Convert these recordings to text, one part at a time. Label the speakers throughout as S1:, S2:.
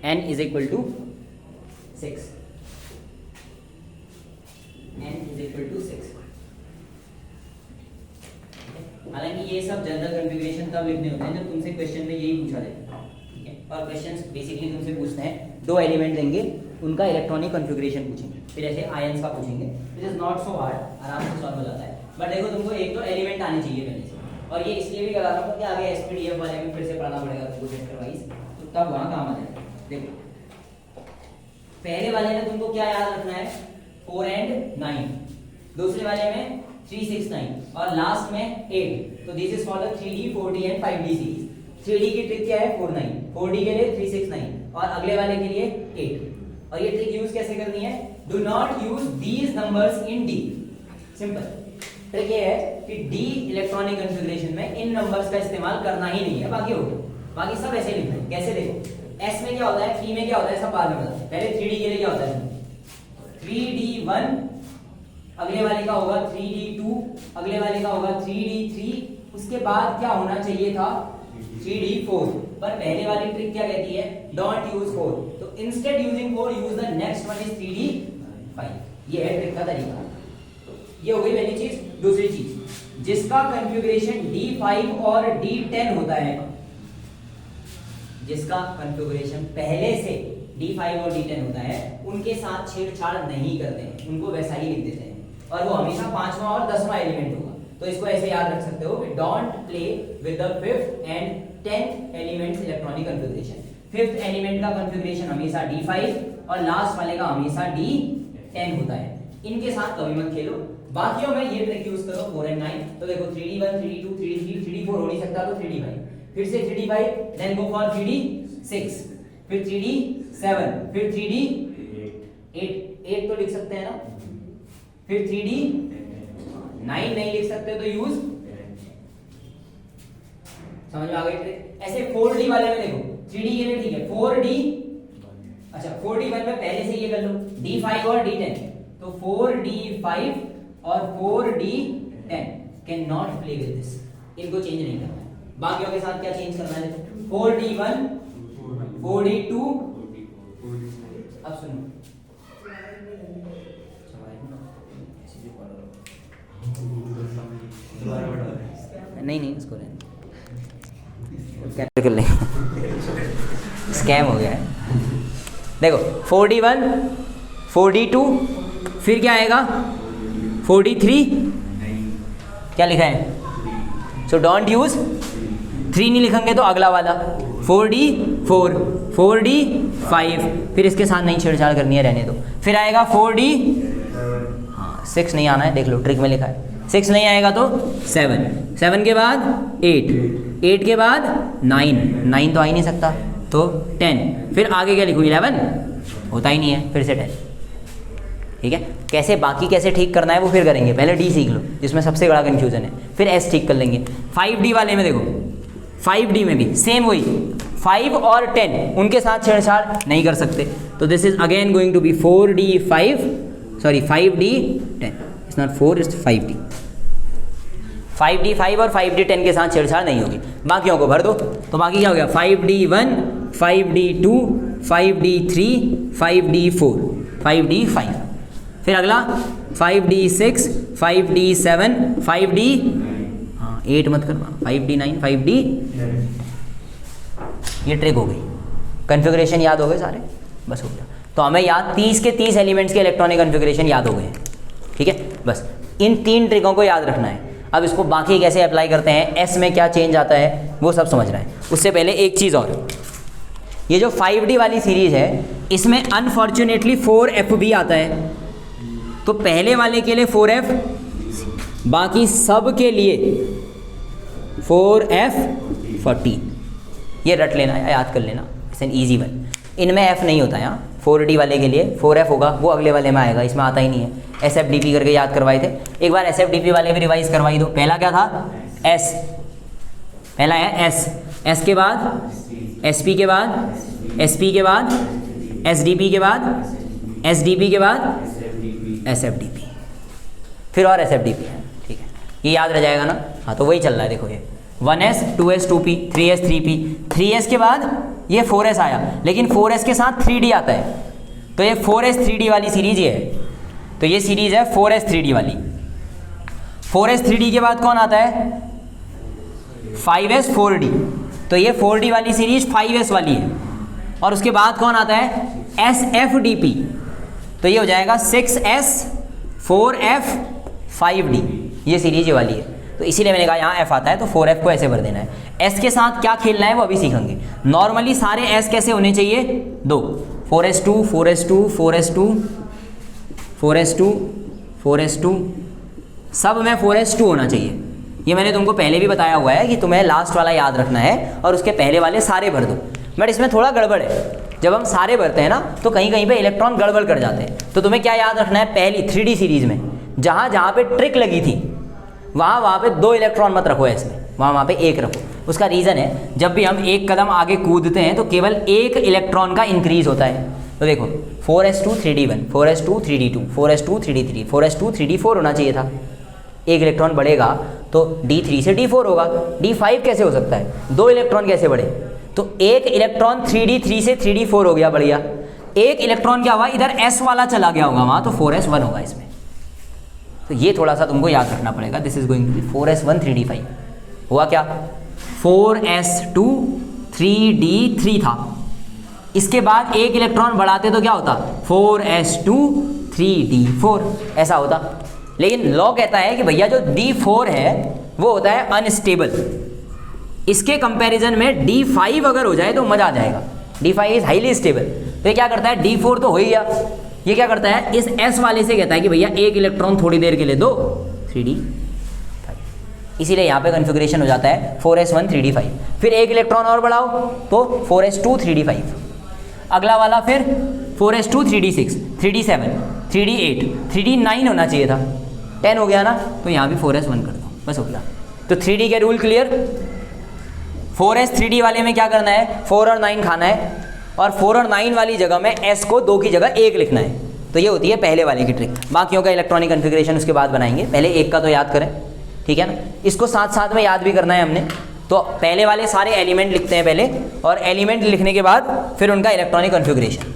S1: n is equal to 6, n is equal to 6। हालांकि ये सब जनरल कॉन्फ़िगरेशन तब लिखने होते हैं जब तुमसे क्वेश्चन में यही पूछा जाए, ठीक है। और क्वेश्चंस बेसिकली तुमसे पूछते हैं, 2 एलिमेंट देंगे, उनका इलेक्ट्रॉनिक कॉन्फ़िगरेशन पूछेंगे, फिर ऐसे आयंस का पूछेंगे। It is not so hard, आराम से सॉल्व हो जाता है। बट देखो तुमको एक तो एलिमेंट आने चाहिए पहले से, और ये इसलिए भी करा रहा हूँ कि आगे एसपीडीएफ वाले में फिर से पढ़ना पड़ेगा तुमको चैप्टर वाइज, तो तब वहाँ काम आ जाएगा। देखो पहले वाले में तुमको क्या याद रखना है, 4 and 9, दूसरे वाले में 3, 6, 9 और लास्ट में 8। तो this is for the 3D, 4D and 5D series. 3D की ट्रिक क्या है, 4, 9, 4D के लिए 3, 6, 9 और अगले वाले के लिए 8। और ये ट्रिक यूज कैसे करनी है, do not use these numbers in D। Simple trick ये है कि D इलेक्ट्रॉनिक कॉन्फ़िगरेशन में इन नंबर्स का इस्तेमाल करना ही नहीं है, बाकी हो गया, बाकी सब ऐसे लिखना है। कैसे देखो, S में क्या होता है, T में क्या होता है, सब बाद में बताते हैं। पहले 3D के लिए क्या होता है, 3D1, अगले वाले का होगा 3D2, अगले वाले का होगा 3D3, उसके बाद क्या होना चाहिए था 3D4। पर पहले वाली ट्रिक क्या कहती है, डोंट यूज 4, तो instead using 4 use the next one is 3D5। ये है ट्रिक का तरीका। ये हो गई पहली चीज। दूसरी चीज, जिसका कॉन्फ़िगरेशन D5 और D10 होता है, जिसका कॉन्फ़िगरेशन पहले से D5 और D10 होता है, उनके साथ छेड़छाड़ नहीं करते हैं, उनको वैसा ही लिख देते हैं, और वो हमेशा 5वां और 10वां एलिमेंट होगा। तो इसको ऐसे याद रख सकते हो कि don't play with the 5th and 10th elements electronic configuration. 5th element का कॉन्फ़िगरेशन हमेशा D5 और लास्ट वाले का हमेशा D10 होता है, इनके साथ कभी मत खेलो। बाकियों में ये ट्रिक यूज करो 4 and 9। तो देखो 3D1, 3D2, 3D3, 3D4 हो नहीं सकता तो 3D5, फिर से 3D5, then go for 3D6, फिर 3D7, फिर 3D8, 8 तो लिख सकते हैं ना, फिर 3D9 नहीं लिख सकते तो यूज, समझ में आ गई ट्रिक। ऐसे 4D वाले में देखो, 3D के लिए ठीक है, 4D, अच्छा 4D1 में पहले से ये कर लो D5 और D10, तो 4D5 और 4D10 can not play with this, इनको चेंज नहीं करना है। बाकियों के साथ क्या चेंज करना है, 4D1, 4D2, अब सुनो, नहीं इसको कर लेंगे, स्कैम हो गया है। देखो 4D1, 4D2, फिर क्या आएगा 4D3, क्या लिखा है, सो डोंट यूज 3 नहीं लिखेंगे तो अगला वाला 4D4, 4D5, फिर इसके साथ नहीं छेड़छाड़ करनी है, रहने दो। फिर आएगा 4D, हाँ 6 नहीं आना है, देख लो ट्रिक में लिखा है, 6 नहीं आएगा तो 7, 7 के बाद 8, 8 के बाद 9, 9 तो आ ही नहीं सकता, तो 10, फिर आगे क्या लिखूँ 11, होता ही नहीं है, फिर से 10। ठीक है, कैसे बाकी कैसे ठीक करना है वो फिर करेंगे, पहले D सीख लो जिसमें सबसे बड़ा कंफ्यूजन है, फिर S ठीक कर लेंगे। 5D वाले में देखो, 5D में भी सेम वही, 5 और 10 उनके साथ छेड़छाड़ नहीं कर सकते, तो this is again going to be 4D5, sorry 5D10, it's not 4, it's 5D। 5D5 और 5D10 के साथ छेड़छाड़ नहीं होगी, बाकियों को भर दो। तो बाकी क्या हो गया, 5D1, 5D2, 5D3, 5D4, 5D5, फिर अगला 5D6, 5D7, 5D, हाँ 8 मत करना, 5D9, 5D, ये ट्रिक हो गई। कॉन्फ़िगरेशन याद हो गए सारे, बस हो गया। तो हमें याद 30 के 30 एलिमेंट्स के इलेक्ट्रॉनिक कॉन्फ़िगरेशन याद हो गए हैं, ठीक है। बस इन 3 ट्रिकों को याद रखना है। अब इसको बाकी कैसे अप्लाई करते हैं, एस में क्या चेंज आता है वो सब समझना है। उससे पहले एक चीज़ और, ये जो 5D वाली सीरीज़ है इसमें अनफॉर्चुनेटली 4F भी आता है, तो पहले वाले के लिए 4F, बाकी सब के लिए 4F14, ये रट लेना है, याद कर लेना, इट्स एन ईजी वन। इनमें F नहीं होता यहाँ, 4D वाले के लिए 4F होगा, वो अगले वाले में आएगा, इसमें आता ही नहीं है। SFDP करके याद करवाए थे, एक बार SFDP वाले भी रिवाइज करवाई दो। पहला क्या था, S, पहला है S, S के बाद SP के बाद SP के बाद SDP के बाद SDP के बाद SFDP, फिर और SFDP है, ठीक है, ये याद रह जाएगा ना। हाँ तो वही चल रहा है, देखो ये 1S 2S 2P 3S 3P, 3S के बाद ये 4s आया, लेकिन 4s के साथ 3d आता है, तो ये 4s 3d वाली सीरीज ये है। तो ये सीरीज है 4s 3d वाली। 4s 3d के बाद कौन आता है? 5s 4d, तो ये 4d वाली सीरीज 5s वाली है। और उसके बाद कौन आता है? sfdp, तो ये हो जाएगा 6s 4f 5d, ये सीरीज ये वाली है। तो इसीलिए मैंने कहा यहाँ f आता है तो 4f को ऐसे भर देना है। s के साथ क्या खेलना है वो अभी सीखेंगे। नॉर्मली सारे s कैसे होने चाहिए? 2, 4s2 4s2 4s2 4s2 4s2, सब में 4s2 होना चाहिए। ये मैंने तुमको पहले भी बताया हुआ है कि तुम्हें लास्ट वाला याद रखना है और उसके पहले वाले सारे भर दो। बट इसमें थोड़ा गड़बड़ है, जब हम सारे भरते हैं ना तो कहीं कहीं पे इलेक्ट्रॉन गड़बड़ कर जाते हैं। तो तुम्हें क्या याद रखना है? पहली 3D सीरीज में जहाँ जहाँ पे ट्रिक लगी थी वहाँ पे 2 इलेक्ट्रॉन मत रखो एस में, वहाँ पे 1 रखो। उसका रीज़न है, जब भी हम एक कदम आगे कूदते हैं तो केवल 1 इलेक्ट्रॉन का इंक्रीज होता है। तो देखो 4s2 3d1, 4s2 3d2, 4s2 3d3, 4s2 3d4 होना चाहिए था। 1 इलेक्ट्रॉन बढ़ेगा तो d3 से d4 होगा, d5 कैसे हो सकता है? 2 इलेक्ट्रॉन कैसे बढ़े? तो 1 इलेक्ट्रॉन 3d3 से 3d4 हो गया, बढ़िया। 1 इलेक्ट्रॉन क्या हुआ? इधर s वाला चला गया होगा वहाँ, तो 4s1 होगा इसमें। तो ये थोड़ा सा तुमको याद रखना पड़ेगा। This is going to be 4s1 3d5। हुआ क्या? 4s2 3d3 था, इसके बाद 1 इलेक्ट्रॉन बढ़ाते तो क्या होता? 4s2 3d4 ऐसा होता। लेकिन लॉ कहता है कि भैया जो d4 है वो होता है अनस्टेबल। इसके कंपैरिजन में d5 अगर हो जाए तो मजा आ जाएगा। d5 is highly stable. तो ये क्या करता है? d4 तो हो ही गया, ये क्या करता है? इस s वाले से कहता है कि भैया 1 इलेक्ट्रॉन थोड़ी देर के लिए दो, 3d5। इसीलिए यहाँ पे कन्फिग्रेशन हो जाता है 4s1 3d5। फिर 1 इलेक्ट्रॉन और बढ़ाओ तो 4s2 3d5। अगला वाला फिर 4s2 3d6, 3d7, 3d8, 3d9 होना चाहिए था, 10 हो गया ना, तो यहाँ भी 4s1 कर दो, बस हो गया। तो 3d के रूल क्लियर। 4s 3d वाले में क्या करना है? 4 और 9 खाना है, और 4 और 9 वाली जगह में s को 2 की जगह 1 लिखना है। तो ये होती है पहले वाले की ट्रिक। बाकियों का इलेक्ट्रॉनिक कन्फिग्रेशन उसके बाद बनाएंगे, पहले 1 का तो याद करें, ठीक है ना। इसको साथ साथ में याद भी करना है हमने। तो पहले वाले सारे एलिमेंट लिखते हैं पहले, और एलिमेंट लिखने के बाद फिर उनका इलेक्ट्रॉनिक कन्फिग्रेशन,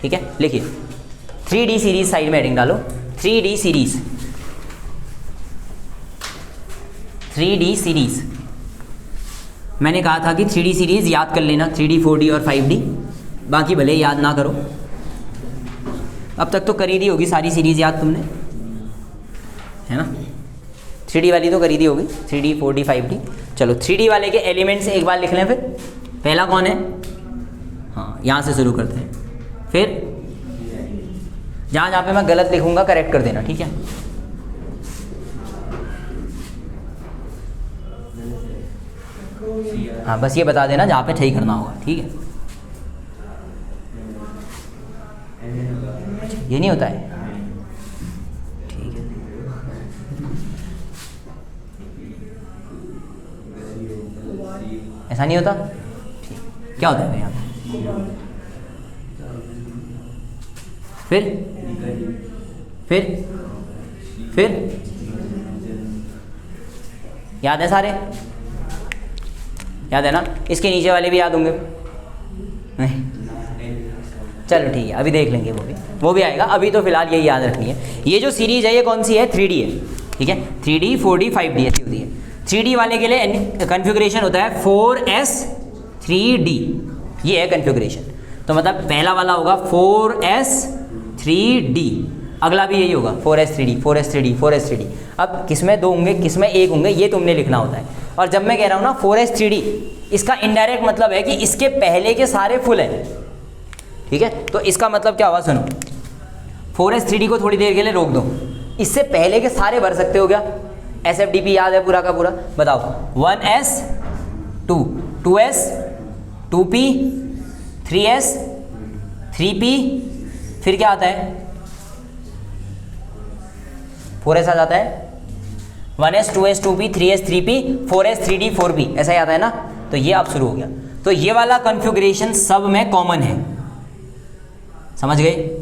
S1: ठीक है। लिखिए 3D सीरीज साइड में हेडिंग डालो, 3D सीरीज, 3D सीरीज। मैंने कहा था कि 3D सीरीज याद कर लेना, 3D 4D और 5D, बाकी भले याद ना करो। अब तक तो करी दी होगी सारी सीरीज याद तुमने, है ना। 3D वाली तो करी दी होगी, 3D 4D 5D। चलो 3D वाले के एलिमेंट्स एक बार लिख लें। फिर पहला कौन है? हाँ, यहाँ से शुरू करते हैं। फिर जहाँ जहाँ पे मैं गलत लिखूंगा करेक्ट कर देना, ठीक है। हाँ, बस ये बता देना जहाँ पे सही करना होगा, ठीक है। ये नहीं होता है, ठीक है। ऐसा नहीं होता, ठीक। क्या होता है यहाँ पे? फिर याद है सारे? याद है ना? इसके नीचे वाले भी याद होंगे? नहीं, चलो ठीक है, अभी देख लेंगे, वो भी आएगा। अभी तो फिलहाल यही याद रखनी है। ये जो सीरीज है ये कौन सी है? 3D है, ठीक है। 3D 4D 5D ऐसी होती है। 3D वाले के लिए कन्फिग्रेशन होता है 4s 3D, ये है कन्फिग्रेशन। तो मतलब पहला वाला होगा 4s 3D, अगला भी यही होगा 4s 3D 4s 3D 4s 3D। अब किसमें 2 होंगे, किसमें 1 होंगे, ये तुमने लिखना होता है। और जब मैं कह रहा हूँ ना 4s 3D, इसका इनडायरेक्ट मतलब है कि इसके पहले के सारे फुल हैं, ठीक है। तो इसका मतलब क्या हुआ? सुनो, 4s 3D को थोड़ी देर के लिए रोक दो, इससे पहले के सारे भर सकते हो क्या? SFDP याद है पूरा का पूरा? बताओ। 1s 2, 2s 2p 3s 3p, फिर क्या आता है? 4s आ जाता है। 1s 2s 2p 3s 3p 4s 3d 4p, ऐसा ही आता है ना। तो ये अब शुरू हो गया। तो ये वाला कॉन्फ़िगरेशन सब में कॉमन है, समझ गए?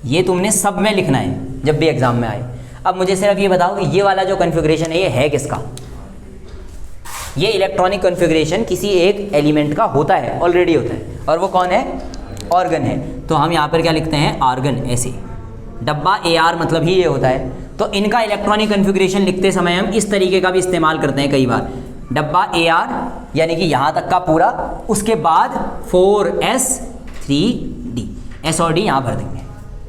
S1: ये तुमने सब में लिखना है जब भी एग्जाम में आए। अब मुझे सिर्फ ये बताओ कि ये वाला जो कॉन्फ़िगरेशन है ये है किसका? ये इलेक्ट्रॉनिक कॉन्फ़िगरेशन किसी एक एलिमेंट का होता है, ऑलरेडी होता है, और वो कौन है? ऑर्गन है। तो हम यहाँ पर क्या लिखते हैं? आर्गन। ऐसे डब्बा AR मतलब ही ये होता है। तो इनका इलेक्ट्रॉनिक कॉन्फ़िगरेशन लिखते समय हम इस तरीके का भी इस्तेमाल करते हैं कई बार। डब्बा AR यानी कि यहाँ तक का पूरा, उसके बाद 4s3d, S और D यहाँ भर देंगे,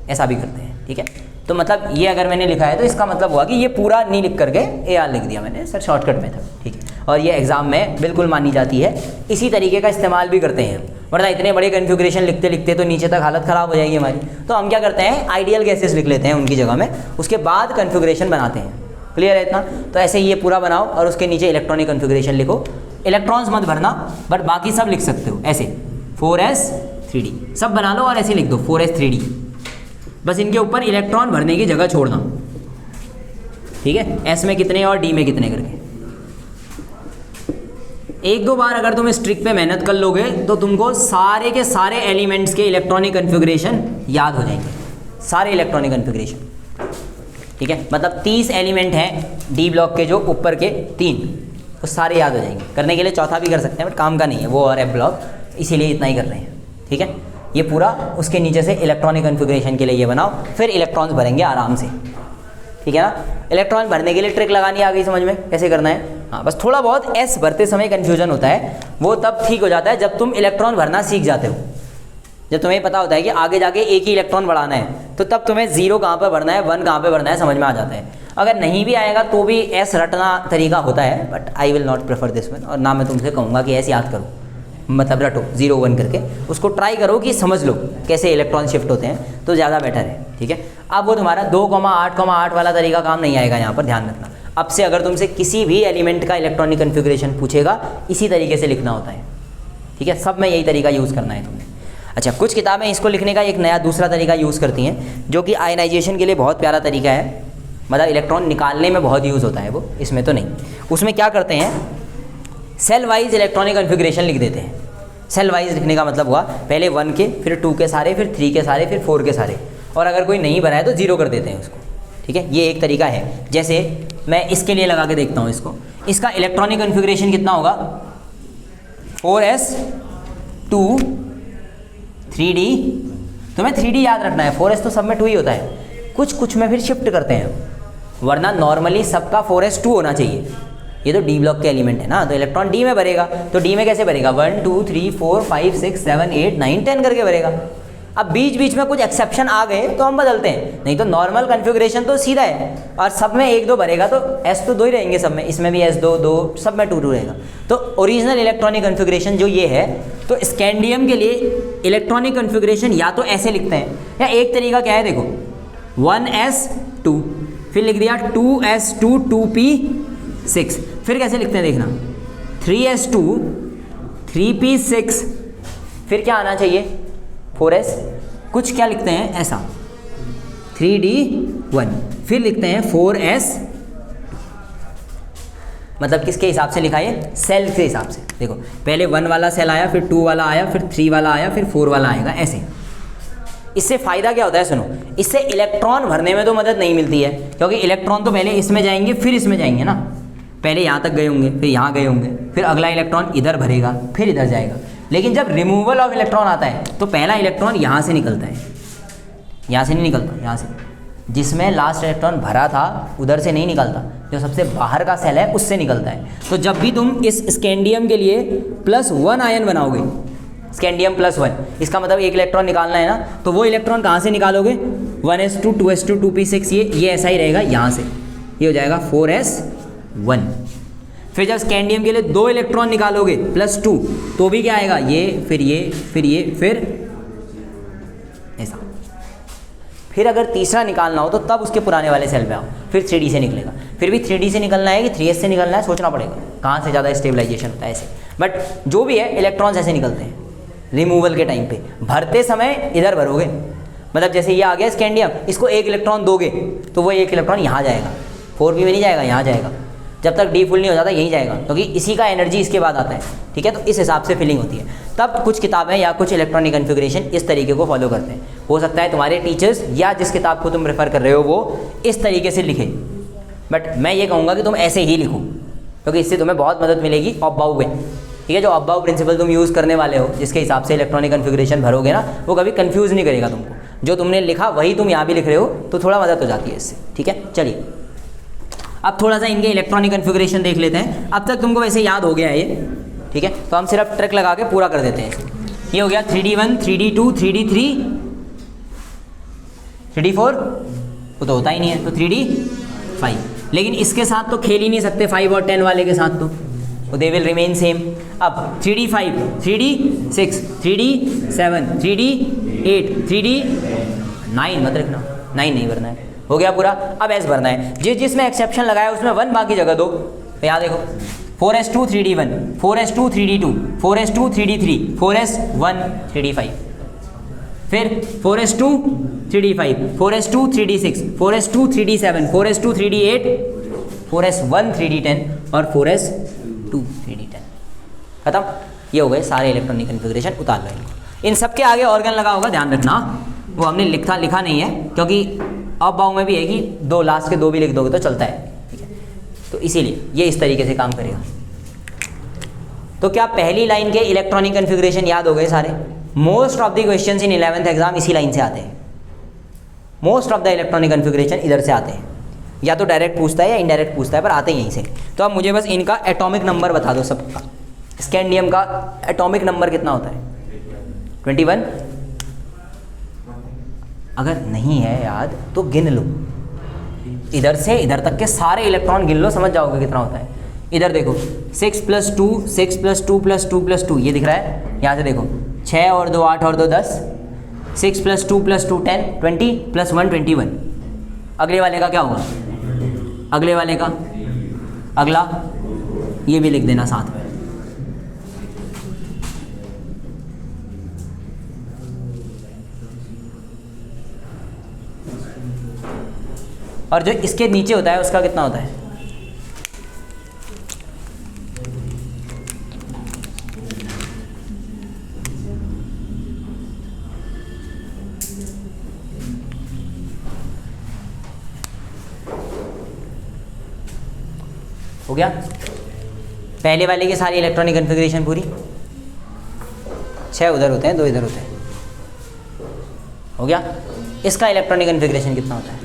S1: ऐसा भी करते हैं। ठीक है, तो मतलब ये अगर मैंने लिखा है तो इसका मतलब हुआ कि ये पूरा नहीं लिख करके AR लिख दिया मैंने, सर शॉर्टकट मेथड। ठीक है, और ये एग्जाम में बिल्कुल मानी जाती है। इसी तरीके का इस्तेमाल भी करते हैं, वरना इतने बड़े कन्फिग्रेशन लिखते लिखते तो नीचे तक हालत ख़राब हो जाएगी हमारी। तो हम क्या करते हैं? आइडियल गैसेस लिख लेते हैं उनकी जगह में, उसके बाद कन्फिग्रेशन बनाते हैं। क्लियर है इतना? तो ऐसे ही ये पूरा बनाओ और उसके नीचे इलेक्ट्रॉनिक कन्फिग्रेशन लिखो। इलेक्ट्रॉन्स मत भरना, बट बाकी सब लिख सकते हो ऐसे 4s3d सब बना लो और ऐसे लिख दो 4s3d। बस इनके ऊपर इलेक्ट्रॉन भरने की जगह छोड़ना। ठीक है, S में कितने और D में कितने करके। एक दो बार अगर तुम इस ट्रिक पे मेहनत कर लोगे तो तुमको सारे के सारे एलिमेंट्स के इलेक्ट्रॉनिक कन्फिग्रेशन याद हो जाएंगे, सारे इलेक्ट्रॉनिक कन्फिग्रेशन। ठीक है, मतलब 30 एलिमेंट हैं D ब्लॉक के, जो ऊपर के 3, वो सारे याद हो जाएंगे। करने के लिए चौथा भी कर सकते हैं, बट काम का नहीं है वो, और F ब्लॉक, इसीलिए इतना ही कर रहे हैं। ठीक है, ये पूरा उसके नीचे से इलेक्ट्रॉनिक कन्फिग्रेशन के लिए ये बनाओ, फिर इलेक्ट्रॉन्स भरेंगे आराम से। ठीक है ना? इलेक्ट्रॉन भरने के लिए ट्रिक लगानी आ गई समझ में, कैसे करना है? हाँ, बस थोड़ा बहुत S भरते समय कन्फ्यूजन होता है, वो तब ठीक हो जाता है जब तुम इलेक्ट्रॉन भरना सीख जाते हो। जब तुम्हें पता होता है कि आगे जाके एक ही इलेक्ट्रॉन बढ़ाना है, तो तब तुम्हें 0 कहाँ पर भरना है, 1 कहाँ पर भरना है, समझ में आ जाता है। अगर नहीं भी आएगा तो भी S रटना तरीका होता है, but I will not prefer this one. और ना मैं तुमसे कहूँगा कि S याद करो, मतलब रटो 0 1 करके, उसको ट्राई करो कि समझ लो कैसे इलेक्ट्रॉन शिफ्ट होते हैं, तो ज़्यादा बेटर है। ठीक है, अब वो तुम्हारा 2,8,8 वाला तरीका काम नहीं आएगा, यहाँ पर ध्यान रखना। अब से अगर तुमसे किसी भी एलिमेंट का इलेक्ट्रॉनिक कन्फिग्रेशन पूछेगा, इसी तरीके से लिखना होता है। ठीक है, सब में यही तरीका यूज़ करना है तुमने। अच्छा, कुछ किताबें इसको लिखने का एक नया दूसरा तरीका यूज़ करती हैं, जो कि आयनाइजेशन के लिए बहुत प्यारा तरीका है, मतलब इलेक्ट्रॉन निकालने में बहुत यूज़ होता है वो, इसमें तो नहीं। उसमें क्या करते हैं? सेल वाइज इलेक्ट्रॉनिक कन्फिग्रेशन लिख देते हैं। सेल वाइज लिखने का मतलब हुआ पहले 1 के, फिर 2 के सारे, फिर 3 के सारे, फिर 4 के सारे, और अगर कोई नहीं भरा है तो 0 कर देते हैं उसको। ठीक है, ये एक तरीका है। जैसे मैं इसके लिए लगा के देखता हूँ इसको, इसका इलेक्ट्रॉनिक कन्फिग्रेशन कितना होगा? 4s2 3d। तुम्हें 3d याद रखना है, 4s तो सब में 2 ही होता है, कुछ में फिर शिफ्ट करते हैं, वरना नॉर्मली सबका 4s2 होना चाहिए। ये तो D ब्लॉक के एलिमेंट है ना, तो इलेक्ट्रॉन D में भरेगा, तो D में कैसे भरेगा? 1 2 3 4 5 6 7 8 9 10 करके भरेगा। अब बीच बीच में कुछ एक्सेप्शन आ गए तो हम बदलते हैं, नहीं तो नॉर्मल कन्फिग्रेशन तो सीधा है, और सब में 1 2 भरेगा तो S तो 2 ही रहेंगे सब में, इसमें भी S 2 2, सब में 2 2 रहेगा। तो ओरिजिनल इलेक्ट्रॉनिक कन्फिग्रेशन जो ये है, तो स्कैंडियम के लिए इलेक्ट्रॉनिक कन्फिग्रेशन या तो ऐसे लिखते हैं, या एक तरीका क्या है देखो, 1s2, फिर लिख दिया 2s2 2p6, फिर कैसे लिखते हैं देखना, 3s2 3p6, फिर क्या आना चाहिए 4s, कुछ क्या लिखते हैं ऐसा 3d1, फिर लिखते हैं 4s, मतलब किसके हिसाब से लिखा है? सेल के हिसाब से। देखो पहले 1 वाला सेल आया, फिर 2 वाला आया, फिर 3 वाला आया, फिर 4 वाला आएगा, ऐसे। इससे फ़ायदा क्या होता है? सुनो, इससे इलेक्ट्रॉन भरने में तो मदद नहीं मिलती है, क्योंकि इलेक्ट्रॉन तो पहले इसमें जाएंगे फिर इसमें जाएंगे ना, पहले यहाँ तक गए होंगे, फिर यहाँ गए होंगे, फिर अगला इलेक्ट्रॉन इधर भरेगा, फिर इधर जाएगा। लेकिन जब रिमूवल ऑफ इलेक्ट्रॉन आता है तो पहला इलेक्ट्रॉन यहाँ से निकलता है, यहाँ से नहीं निकलता, यहाँ से, जिसमें लास्ट इलेक्ट्रॉन भरा था उधर से नहीं निकलता, जो सबसे बाहर का सेल है उससे निकलता है। तो जब भी तुम इस स्कैंडियम के लिए +1 आयन बनाओगे, स्कैंडियम +1, इसका मतलब एक इलेक्ट्रॉन निकालना है ना, तो वो इलेक्ट्रॉन कहाँ से निकालोगे? 1s2 2s2 2p6, ये ऐसा ही रहेगा, यहाँ से ये हो जाएगा 4s1। फिर जब स्कैंडियम के लिए 2 इलेक्ट्रॉन निकालोगे +2, तो भी क्या आएगा? ये, फिर ये, फिर ये, फिर ऐसा। फिर अगर तीसरा निकालना हो तो तब उसके पुराने वाले सेल पे आओ, फिर 3d से निकलेगा। फिर भी 3d से निकलना है कि 3s से निकलना है, सोचना पड़ेगा कहाँ से ज़्यादा स्टेबलाइजेशन होता है, ऐसे। बट जो भी है, इलेक्ट्रॉन्स ऐसे निकलते हैं रिमूवल के टाइम पे। भरते समय इधर भरोगे, मतलब जैसे ये आ गया स्कैंडियम, इसको 1 इलेक्ट्रॉन दोगे तो वो 1 इलेक्ट्रॉन यहाँ जाएगा, 4p में नहीं जाएगा, यहाँ जाएगा। जब तक d फुल नहीं हो जाता यहीं जाएगा, क्योंकि इसी का एनर्जी इसके बाद आता है। ठीक है, तो इस हिसाब से फिलिंग होती है। तब कुछ किताबें या कुछ इलेक्ट्रॉनिक कन्फिग्रेशन इस तरीके को फॉलो करते हैं। हो सकता है तुम्हारे टीचर्स या जिस किताब को तुम रेफ़र कर रहे हो वो इस तरीके से लिखे, बट मैं ये कहूँगा कि तुम ऐसे ही लिखो, क्योंकि इससे तुम्हें बहुत मदद मिलेगी ऑब्बाउ में, ठीक है। जो ऑब्बाउ प्रिंसिपल तुम यूज़ करने वाले हो, जिसके हिसाब से इलेक्ट्रॉनिक कन्फिग्रेशन भरोगे ना, वो कभी कंफ्यूज नहीं करेगा तुमको। जो तुमने लिखा वही तुम यहाँ भी लिख रहे हो, तो थोड़ा मदद हो जाती है इससे, ठीक है। चलिए अब थोड़ा सा इनके इलेक्ट्रॉनिक कन्फिग्रेशन देख लेते हैं। अब तक तुमको वैसे याद हो गया है ये, ठीक है। तो हम सिर्फ ट्रिक लगा के पूरा कर देते हैं। ये हो गया 3D1, 3D2, 3D3, 3D4, वो तो होता ही नहीं है, तो 3D5। लेकिन इसके साथ तो खेल ही नहीं सकते 5 और 10 वाले के साथ, तो दे विल रिमेन सेम। अब 3D5, 3D6, 3D7, 3D8, 3D9 मत रखना, 9 नहीं भरना है, हो गया पूरा। अब S भरना है, जिसमें एक्सेप्शन लगाया उसमें 1 बाकी जगह दो। तो यहाँ देखो 4s2 3D1, 4s2 3D2, 4s2 3D3, 4s1 3D5, फिर 4s2 3D5, 4s2 3D6, 4s2 3D7, 4s2 3D8, 4s1 3D10 और 4s2 3D10। खत्म। ये हो गए सारे इलेक्ट्रॉनिक कन्फिग्रेशन। उतार लो इनको। इन सब के आगे ऑर्गन लगा होगा, ध्यान रखना, वो हमने लिखा नहीं है, क्योंकि अब बाउ में भी है कि 2 लास्ट के 2 भी लिख दोगे तो चलता है, ठीक है। तो इसीलिए ये इस तरीके से काम करेगा। तो क्या पहली लाइन के इलेक्ट्रॉनिक कन्फिग्रेशन याद हो गए सारे? Most of the questions in 11th exam इसी लाइन से आते हैं। Most of the electronic configuration इधर से आते हैं, या तो डायरेक्ट पूछता है या इनडायरेक्ट पूछता है, पर आते हैं यहीं से। तो अब मुझे बस इनका एटॉमिक नंबर बता दो सबका। स्कैंडियम का एटॉमिक नंबर कितना होता है? 21। अगर नहीं है याद तो गिन लो, इधर से इधर तक के सारे इलेक्ट्रॉन गिन लो, समझ जाओगे कितना होता है। इधर देखो 6 + 2, 6 + 2 + 2 + 2, ये दिख रहा है। यहाँ से देखो 6 और 2 8 और 2 10, 6 + 2 + 2 10, 20 + 1 21। अगले वाले का क्या होगा? अगले वाले का अगला ये भी लिख देना साथ में। और जो इसके नीचे होता है उसका कितना होता है? हो गया पहले वाले की सारी इलेक्ट्रॉनिक कन्फिग्रेशन पूरी। 6 उधर होते हैं, 2 इधर होते हैं। हो गया। इसका इलेक्ट्रॉनिक कन्फिग्रेशन कितना होता है?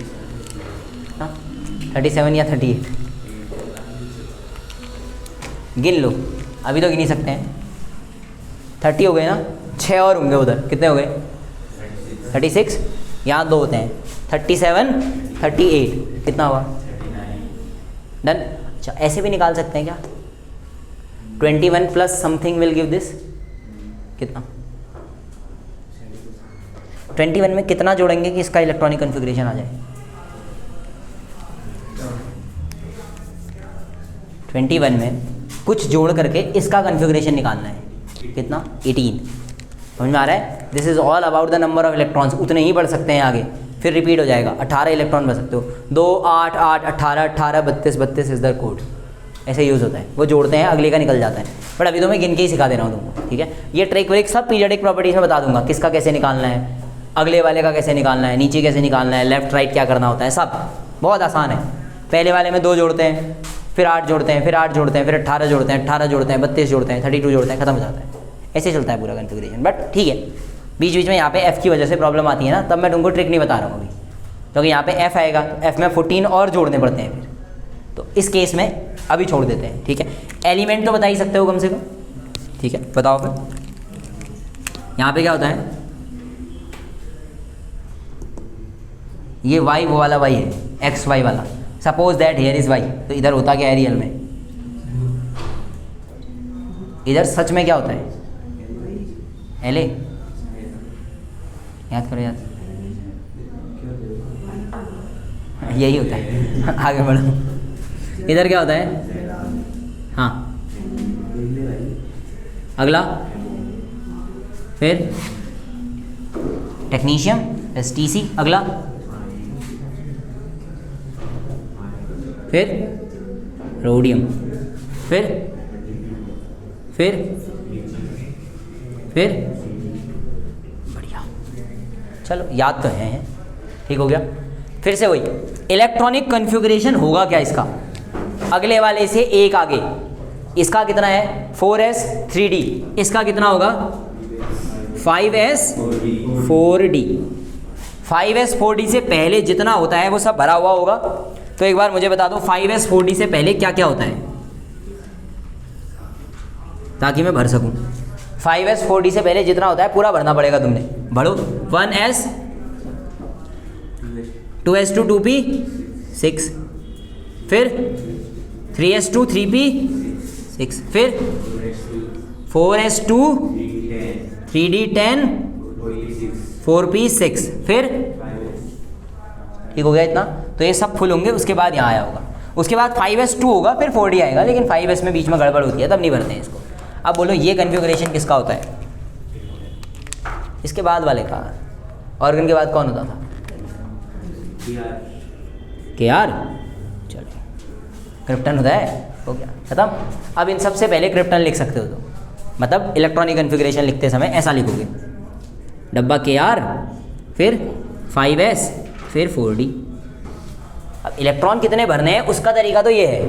S1: 37 या 38? गिन लो, अभी तो गिन ही सकते हैं। 30 हो गए ना, 6 और होंगे उधर, कितने हो गए? 36। यहाँ 2 होते हैं, 37 38, कितना हुआ? डन। अच्छा ऐसे भी निकाल सकते हैं क्या? 21 plus something will give this, कितना? 21 में कितना जोड़ेंगे कि इसका इलेक्ट्रॉनिक कन्फिग्रेशन आ जाए? 21 में कुछ जोड़ करके इसका कन्फिग्रेशन निकालना है। कितना? 18। समझ में आ रहा है? This is all about the number of electrons. उतने ही बढ़ सकते हैं आगे, फिर रिपीट हो जाएगा। 18 इलेक्ट्रॉन बढ़ सकते हो। 2 8 8 18 18 32 32 इज द कोड। ऐसे यूज़ होता है, वो जोड़ते हैं, अगले का निकल जाता है। बट अभी तो मैं गिन के ही सिखा दे रहा हूँ तुमको, ठीक है। ये ट्रिक व्रिक सब पीरियडिक प्रॉपर्टीज में बता दूंगा, किसका कैसे निकालना है, अगले वाले का कैसे निकालना है, नीचे कैसे निकालना है, लेफ्ट राइट क्या करना होता है, सब बहुत आसान है। पहले वाले में 2 जोड़ते हैं, फिर 8 जोड़ते हैं, फिर 8 जोड़ते हैं, फिर 18 जोड़ते हैं, 18 जोड़ते हैं, 32 जोड़ते हैं, 32 जोड़ते हैं, खत्म हो जाता है। ऐसे चलता है पूरा कन्फिग्रेशन। बट ठीक है, बीच बीच में यहाँ पे F की वजह से प्रॉब्लम आती है ना, तब मैं तुमको ट्रिक नहीं बता रहा हूँ अभी, क्योंकि यहाँ पे F आएगा तो F में 14 और जोड़ने पड़ते हैं फिर, तो इस केस में अभी छोड़ देते हैं, ठीक है। एलिमेंट तो बता ही सकते हो कम से कम, ठीक है, बताओ फिर। यहाँ पे क्या होता है? ये y वो वाला y है, x y वाला। Suppose that here is y, तो इधर होता क्या है रियल में? इधर सच में क्या होता है? LA। याद करो याद, यही होता है। आगे बढ़ो। इधर क्या होता है? हाँ, अगला फिर टेक्नीशियम STC, अगला फिर रोडियम, फिर बढ़िया, चलो याद तो है, ठीक हो गया। फिर से वही इलेक्ट्रॉनिक कन्फिग्रेशन होगा क्या इसका? अगले वाले से एक आगे, इसका कितना है 4s 3d, इसका कितना होगा 5s 4d। 5s 4d से पहले जितना होता है वो सब भरा हुआ होगा। तो एक बार मुझे बता दो 5s 4d से पहले क्या क्या होता है, ताकि मैं भर सकूं। 5s 4d से पहले जितना होता है पूरा भरना पड़ेगा तुमने। भरो 1s 2s2 2p 6, फिर 3s2 3p 6, फिर 4s2 3d 10 4p 6, फिर ठीक हो गया इतना। तो ये सब फुल होंगे, उसके बाद यहाँ आया होगा, उसके बाद 5s2 होगा, फिर 4d आएगा, लेकिन 5s में बीच में गड़बड़ होती है तब नहीं भरते हैं इसको। अब बोलो ये कन्फिगरेशन किसका होता है, इसके बाद वाले का। ऑर्गन के बाद कौन होता था, KR। चलो क्रिप्टन होता है, हो गया खत्म। अब इन सबसे पहले क्रिप्टन लिख सकते हो, तो मतलब इलेक्ट्रॉनिक कन्फिगरेशन लिखते समय ऐसा लिखोगे, डब्बा KR, फिर 5s, फिर 4d। अब इलेक्ट्रॉन कितने भरने हैं उसका तरीका तो ये है,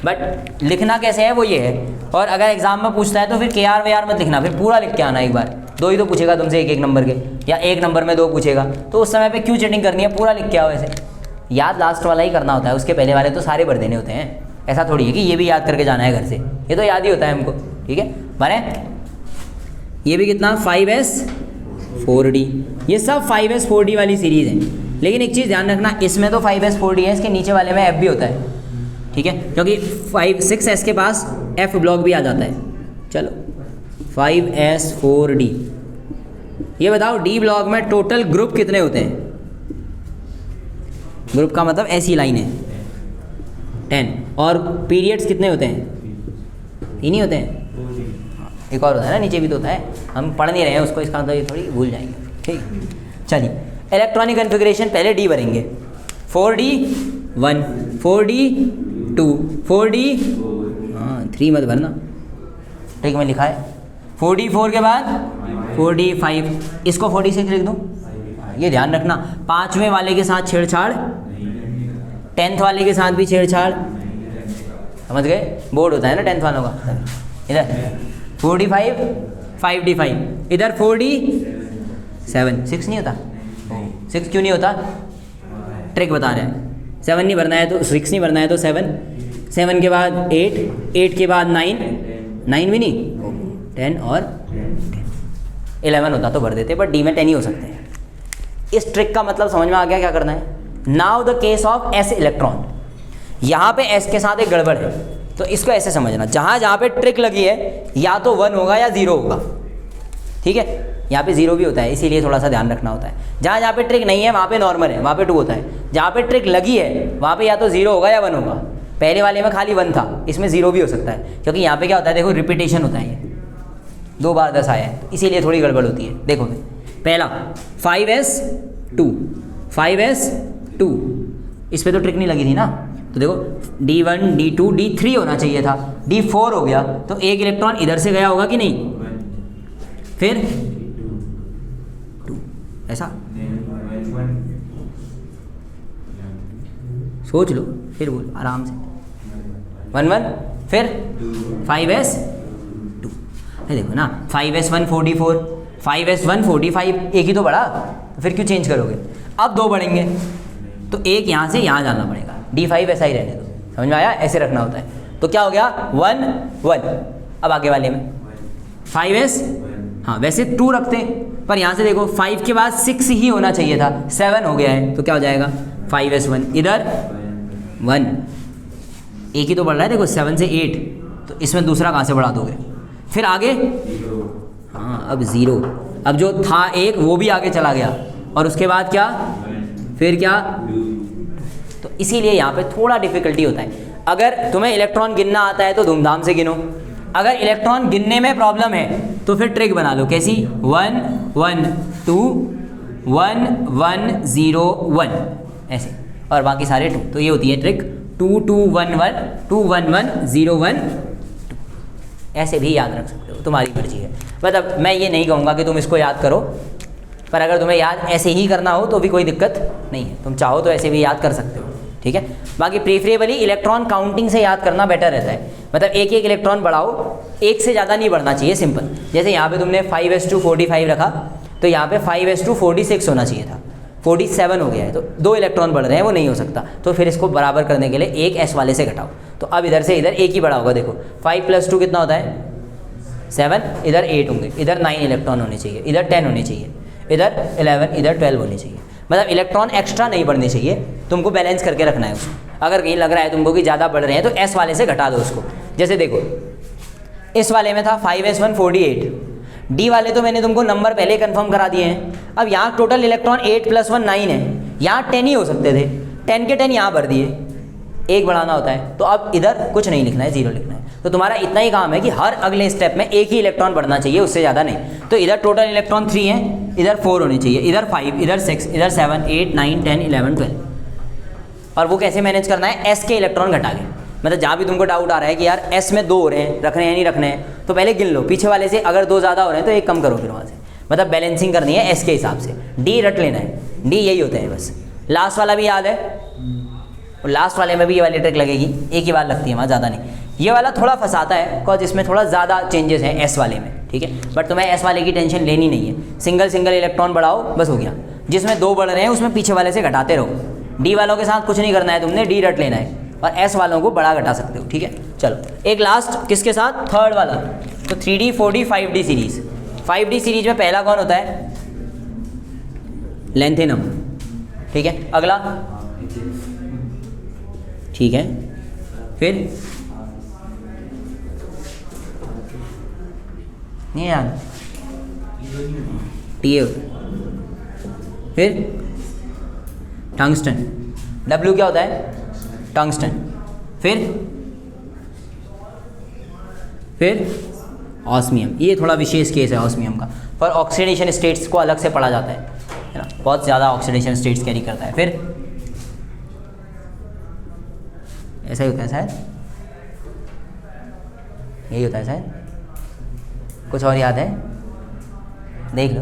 S1: बट लिखना कैसे है वो ये है। और अगर एग्जाम में पूछता है तो फिर KR VR मत लिखना, फिर पूरा लिख के आना। एक बार 2 ही तो पूछेगा तुमसे एक नंबर के, या 1 नंबर में 2 पूछेगा, तो उस समय पे क्यों चीटिंग करनी है, पूरा लिख के आओ। ऐसे याद लास्ट वाला ही करना होता है, उसके पहले वाले तो सारे भर देने होते हैं। ऐसा थोड़ी है कि ये भी याद करके जाना है घर से, ये तो याद ही होता है हमको। ठीक है बने, ये भी कितना 5s 4d, ये सब 5s 4d वाली सीरीज़ है। लेकिन एक चीज़ ध्यान रखना, इसमें तो 5s 4d है, इसके नीचे वाले में f भी होता है। ठीक है, क्योंकि 6s के पास f ब्लॉक भी आ जाता है। चलो 5s 4d, ये बताओ d ब्लॉक में टोटल ग्रुप कितने होते हैं। ग्रुप का मतलब ऐसी लाइन है 10, और पीरियड्स कितने होते हैं, 3 ही होते हैं। एक और होता है ना, नीचे भी तो होता है, हम पढ़ नहीं रहे हैं उसको, इसका मतलब ये थोड़ी भूल जाएंगे। ठीक, चलिए इलेक्ट्रॉनिक कन्फिगरेशन पहले d भरेंगे, 4d 1, 4d 2, 4d 3 मत भरना, ठीक में लिखा है 4d 4 के बाद 4d 5, इसको 46 लिख दो। ये ध्यान रखना, 5वें वाले के साथ छेड़छाड़, 10th वाले के साथ भी छेड़छाड़, समझ गए, बोर्ड होता है ना 10th वालों का। इधर 4d5 5d5, इधर 4d 7, 6 नहीं होता, 6 क्यों नहीं होता, ट्रिक बता रहे हैं। 7 नहीं भरना है तो 6 नहीं भरना है तो 7, 7 के बाद 8, 8 के बाद 9, 9 भी नहीं, 10 और 11 होता तो भर देते, बट डी में 10 ही हो सकते हैं। इस ट्रिक का मतलब समझ में आ गया क्या करना है। Now the case of s electron, यहाँ पे s के साथ एक गड़बड़ है, तो इसको ऐसे समझना, जहाँ जहाँ पे ट्रिक लगी है या तो 1 होगा या 0 होगा। ठीक है, यहाँ पे 0 भी होता है, इसीलिए थोड़ा सा ध्यान रखना होता है। जहाँ जहाँ पे ट्रिक नहीं है वहाँ पे नॉर्मल है, वहाँ पे 2 होता है। जहाँ पे ट्रिक लगी है वहाँ पे या तो 0 होगा या 1 होगा। पहले वाले में खाली 1 था, इसमें 0 भी हो सकता है, क्योंकि यहाँ पे क्या होता है, देखो रिपीटेशन होता है, ये 2 बार 10 आया है, इसीलिए थोड़ी गड़बड़ होती है। देखो पहला 5s 2, 5s 2, इस पर तो ट्रिक नहीं लगी थी ना, तो देखो d1 d2 d3 होना चाहिए था, d4 हो गया, तो एक इलेक्ट्रॉन इधर से गया होगा कि नहीं, फिर 2, ऐसा सोच लो, फिर बोल आराम से, 1 1, फिर 5s 2, देखो ना 5s 1 44, 5s 1 45, एक ही तो बढ़ा, तो फिर क्यों चेंज करोगे। अब 2 बढ़ेंगे तो एक यहाँ से यहाँ जाना पड़ेगा, d5 ऐसा ही रहने दो, समझ में आया, ऐसे रखना होता है। तो क्या हो गया 1 1, अब आगे वाले में 5s, हाँ वैसे 2 रखते हैं, पर यहाँ से देखो 5 के बाद 6 ही होना चाहिए था, 7 हो गया है, तो क्या हो जाएगा 5s 1, इधर 1, एक ही तो बढ़ रहा है, देखो 7 से 8, तो इसमें दूसरा कहाँ से बढ़ा दोगे, फिर आगे हाँ अब 0, अब जो था एक वो भी आगे चला गया, और उसके बाद क्या, फिर क्या, तो इसीलिए यहाँ पे थोड़ा डिफिकल्टी होता है। अगर तुम्हें इलेक्ट्रॉन गिनना आता है तो धूमधाम से गिनो, अगर इलेक्ट्रॉन गिनने में प्रॉब्लम है तो फिर ट्रिक बना लो, कैसी 1 1 2 1 1 0 1 ऐसे, और बाकी सारे 2, तो ये होती है ट्रिक 2 2 1 1 2 1 1 0 1 2, ऐसे भी याद रख सकते हो, तुम्हारी मर्जी है। मतलब मैं ये नहीं कहूँगा कि तुम इसको याद करो, पर अगर तुम्हें याद ऐसे ही करना हो तो भी कोई दिक्कत नहीं है, तुम चाहो तो ऐसे भी याद कर सकते हो। ठीक है। बाकी प्रेफरेबली इलेक्ट्रॉन काउंटिंग से याद करना बेटर रहता है, मतलब एक एक इलेक्ट्रॉन बढ़ाओ, एक से ज़्यादा नहीं बढ़ना चाहिए, सिंपल। जैसे यहाँ पे तुमने 5s245 रखा, तो यहाँ पे 5s246 होना चाहिए था, 47 हो गया है, तो 2 इलेक्ट्रॉन बढ़ रहे हैं, वो नहीं हो सकता। तो फिर इसको बराबर करने के लिए एक s वाले से घटाओ, तो अब इधर से इधर एक ही बढ़ा होगा। देखो 5 + 2 कितना होता है 7, इधर 8 होंगे, इधर 9 इलेक्ट्रॉन होने चाहिए, इधर 10 होने चाहिए, इधर 11, इधर 12 होने चाहिए। मतलब इलेक्ट्रॉन एक्स्ट्रा नहीं बढ़ने चाहिए, तुमको बैलेंस करके रखना है उसको। अगर कहीं लग रहा है तुमको कि ज़्यादा बढ़ रहे हैं तो s वाले से घटा दो उसको। जैसे देखो इस वाले में था 5s1 48, डी वाले तो मैंने तुमको नंबर पहले कंफर्म करा दिए हैं। अब यहाँ टोटल इलेक्ट्रॉन 8 + 1 9 है, यहाँ 10 ही हो सकते थे, 10 के 10 यहाँ भर दिए, एक बढ़ाना होता है। तो अब इधर कुछ नहीं लिखना है, 0 लिखना है। तो तुम्हारा इतना ही काम है कि हर अगले स्टेप में एक ही इलेक्ट्रॉन बढ़ना चाहिए, उससे ज़्यादा नहीं। तो इधर टोटल इलेक्ट्रॉन 3 हैं, इधर 4 होने चाहिए, इधर 5, इधर 6, इधर 7, 8, 9, 10, 11, 12। और वो कैसे मैनेज करना है, s के इलेक्ट्रॉन घटा के। मतलब जहाँ भी तुमको डाउट आ रहा है कि यार s में 2 हो रहे हैं, रखने हैं नहीं रखने हैं, तो पहले गिन लो पीछे वाले से, अगर 2 ज़्यादा हो रहे हैं तो एक कम करो फिर वहाँ से। मतलब बैलेंसिंग करनी है s के हिसाब से, d रट लेना है, d यही होते हैं बस। लास्ट वाला भी याद है, और लास्ट वाले में भी ये वाली ट्रिक लगेगी, एक ही बार लगती है वहाँ, ज़्यादा नहीं। ये वाला थोड़ा फंसाता है बिकॉज इसमें थोड़ा ज़्यादा चेंजेस हैं s वाले में, ठीक है। बट तुम्हें s वाले की टेंशन लेनी नहीं है, सिंगल इलेक्ट्रॉन बढ़ाओ बस हो गया। जिसमें 2 बढ़ रहे हैं उसमें पीछे वाले से घटाते रहो। d वालों के साथ कुछ नहीं करना है तुमने, d रट लेना है, और s वालों को बड़ा घटा सकते हो, ठीक है। चलो एक लास्ट किसके साथ, थर्ड वाला। तो 3D 4D 5D series. 5D series में पहला कौन होता है, लैंथेनम, ठीक है। अगला, ठीक है, फिर नहीं यार TA, फिर टंगस्टन, W क्या होता है, टंगस्टन, फिर ऑस्मियम। ये थोड़ा विशेष केस है ऑस्मियम का, पर ऑक्सीडेशन स्टेट्स को अलग से पढ़ा जाता है ना, बहुत ज़्यादा ऑक्सीडेशन स्टेट्स कैरी करता है। फिर ऐसा ही होता है शायद, यही होता है शायद, कुछ और याद है, देख लो,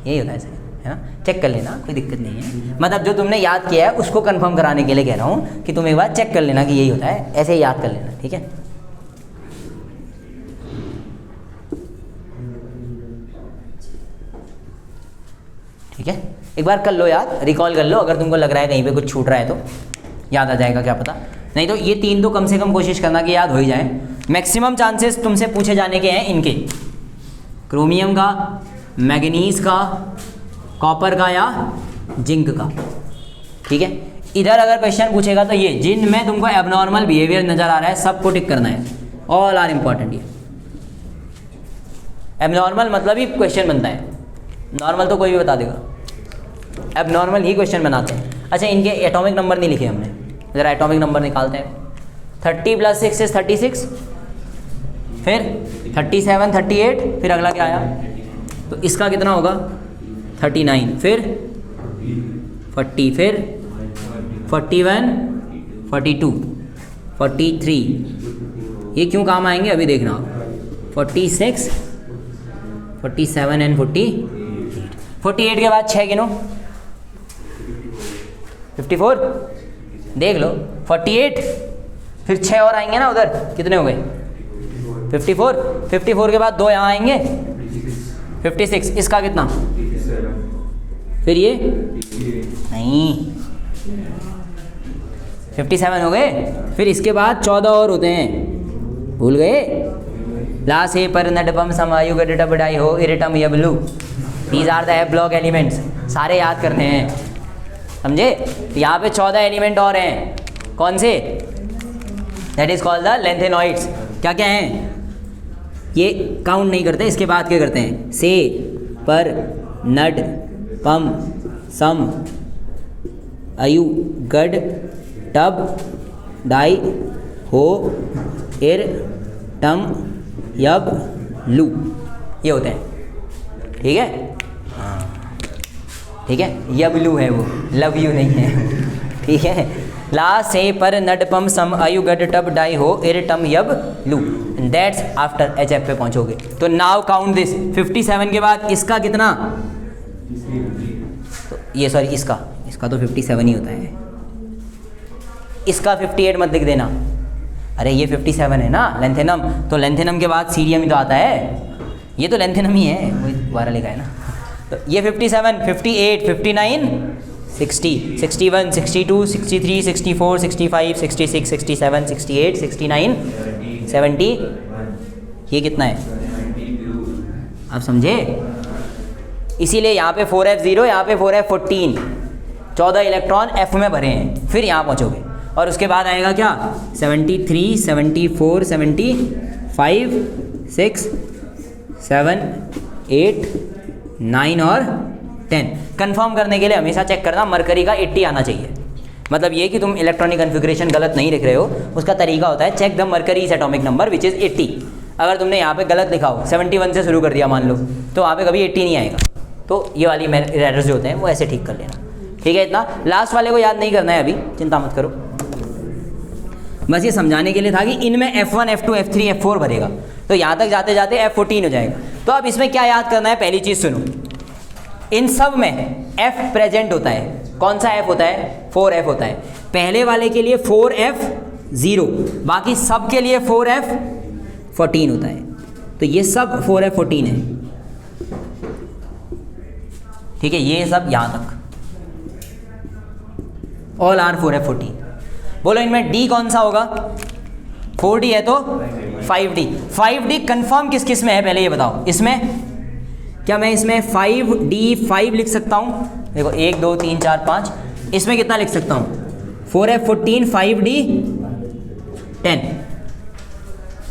S1: यही होता है शायद, है ना। चेक कर लेना, कोई दिक्कत नहीं है। मतलब जो तुमने याद किया है उसको कंफर्म कराने के लिए कह रहा हूँ कि तुम एक बार चेक कर लेना कि यही होता है, ऐसे ही याद कर लेना, ठीक है। ठीक है, एक बार कर लो याद, रिकॉल कर लो, अगर तुमको लग रहा है कहीं पे कुछ छूट रहा है तो याद आ जाएगा, क्या पता। नहीं तो ये 3 तो कम से कम कोशिश करना कि याद हो ही जाए। मैक्सिमम चांसेस तुमसे पूछे जाने के हैं इनके, क्रोमियम का, मैग्नीज का, कॉपर का या जिंक का, ठीक है। इधर अगर क्वेश्चन पूछेगा तो ये जिनमें तुमको एबनॉर्मल बिहेवियर नजर आ रहा है सबको टिक करना है, ऑल आर इंपॉर्टेंट। ये एबनॉर्मल मतलब ही क्वेश्चन बनता है, नॉर्मल तो कोई भी बता देगा, एबनॉर्मल ही क्वेश्चन बनाते हैं। अच्छा, इनके एटॉमिक नंबर नहीं लिखे हमने, ज़रा एटॉमिक नंबर निकालते हैं। 30 + 6 is 36, फिर 37, 38, फिर अगला क्या आया, तो इसका कितना होगा 39, फिर 40, फिर 41, 42, 43। ये क्यों काम आएंगे अभी देखना, 46, 47 एंड 48 के बाद 6 गिनो, 54, देख लो 48, फिर 6 और आएंगे ना उधर, कितने हो गए 54 के बाद 2 यहाँ आएंगे 56, इसका कितना, फिर ये नहीं 57 हो गए, फिर इसके बाद 14 और होते हैं, भूल गए। ला से पर नडपम समायु गडटब डाई हो इरिटम यबलू, these are the F block elements, सारे याद करने हैं, समझे। यहाँ पे 14 एलिमेंट और हैं, कौन से, that is called the lanthanoids. क्या क्या हैं, ये काउंट नहीं करते, इसके बाद क्या करते हैं, से पर नड पम सम अयु गड टब डाई हो एर टम यब लू, ये होते हैं, ठीक है। ठीक है, यब लू है वो, लव यू नहीं है, ठीक है। ला से पर नड पम सम अयु गड टब डाई हो एर टम यब लू, दैट्स आफ्टर HF पे पहुंचोगे। तो नाउ काउंट दिस, 57 के बाद इसका कितना, तो ये सॉरी इसका इसका तो 57 ही होता है, इसका 58 मत लिख देना। अरे ये 57 है ना लेंथेनम, तो लेंथेनम के बाद सीरियम ही तो आता है, ये तो लेंथेनम ही है, वही दोबारा लिखा है ना। तो ये 57, 58, 59, 60, 61, 62, 63, 64, 65, 66, 67, 68, 69, 70, ये कितना है आप समझे? इसीलिए यहाँ पे 4f0, यहाँ पे 4f14, 14 इलेक्ट्रॉन f में भरे हैं, फिर यहाँ पहुँचोगे। और उसके बाद आएगा क्या 73, 74, 75, 6, 7, 8, 9 और 10। कंफर्म करने के लिए हमेशा चेक करना मरकरी का 80 आना चाहिए। मतलब ये कि तुम इलेक्ट्रॉनिक कन्फिग्रेशन गलत नहीं लिख रहे हो, उसका तरीका होता है check the mercury's atomic number which is 80। अगर तुमने यहाँ पे गलत लिखा हो 71 से शुरू कर दिया मान लो, तो वहाँ पे कभी 80 नहीं आएगा। तो ये वाली एरर्स जो होते हैं वो ऐसे ठीक कर लेना, ठीक है। इतना लास्ट वाले को याद नहीं करना है अभी, चिंता मत करो, बस ये समझाने के लिए था कि इनमें F1, F2, F3, F4 भरेगा, तो यहाँ तक जाते जाते F14 हो जाएगा। तो अब इसमें क्या याद करना है, पहली चीज़ सुनो, इन सब में F प्रेजेंट होता है। कौन सा F होता है? 4F होता है। पहले वाले के लिए 4F0, बाकी सब के लिए 4F14 होता है। तो ये सब 4F14 है, ठीक है, ये सब यहाँ तक ऑल आर 4F14। बोलो इनमें D कौन सा होगा? 4D है तो 5D। 5D कंफर्म किस किस में है पहले ये बताओ। इसमें क्या मैं इसमें 5D5 लिख सकता हूँ? देखो 1 2 3 4 5, इसमें कितना लिख सकता हूँ? 4F14 5D 10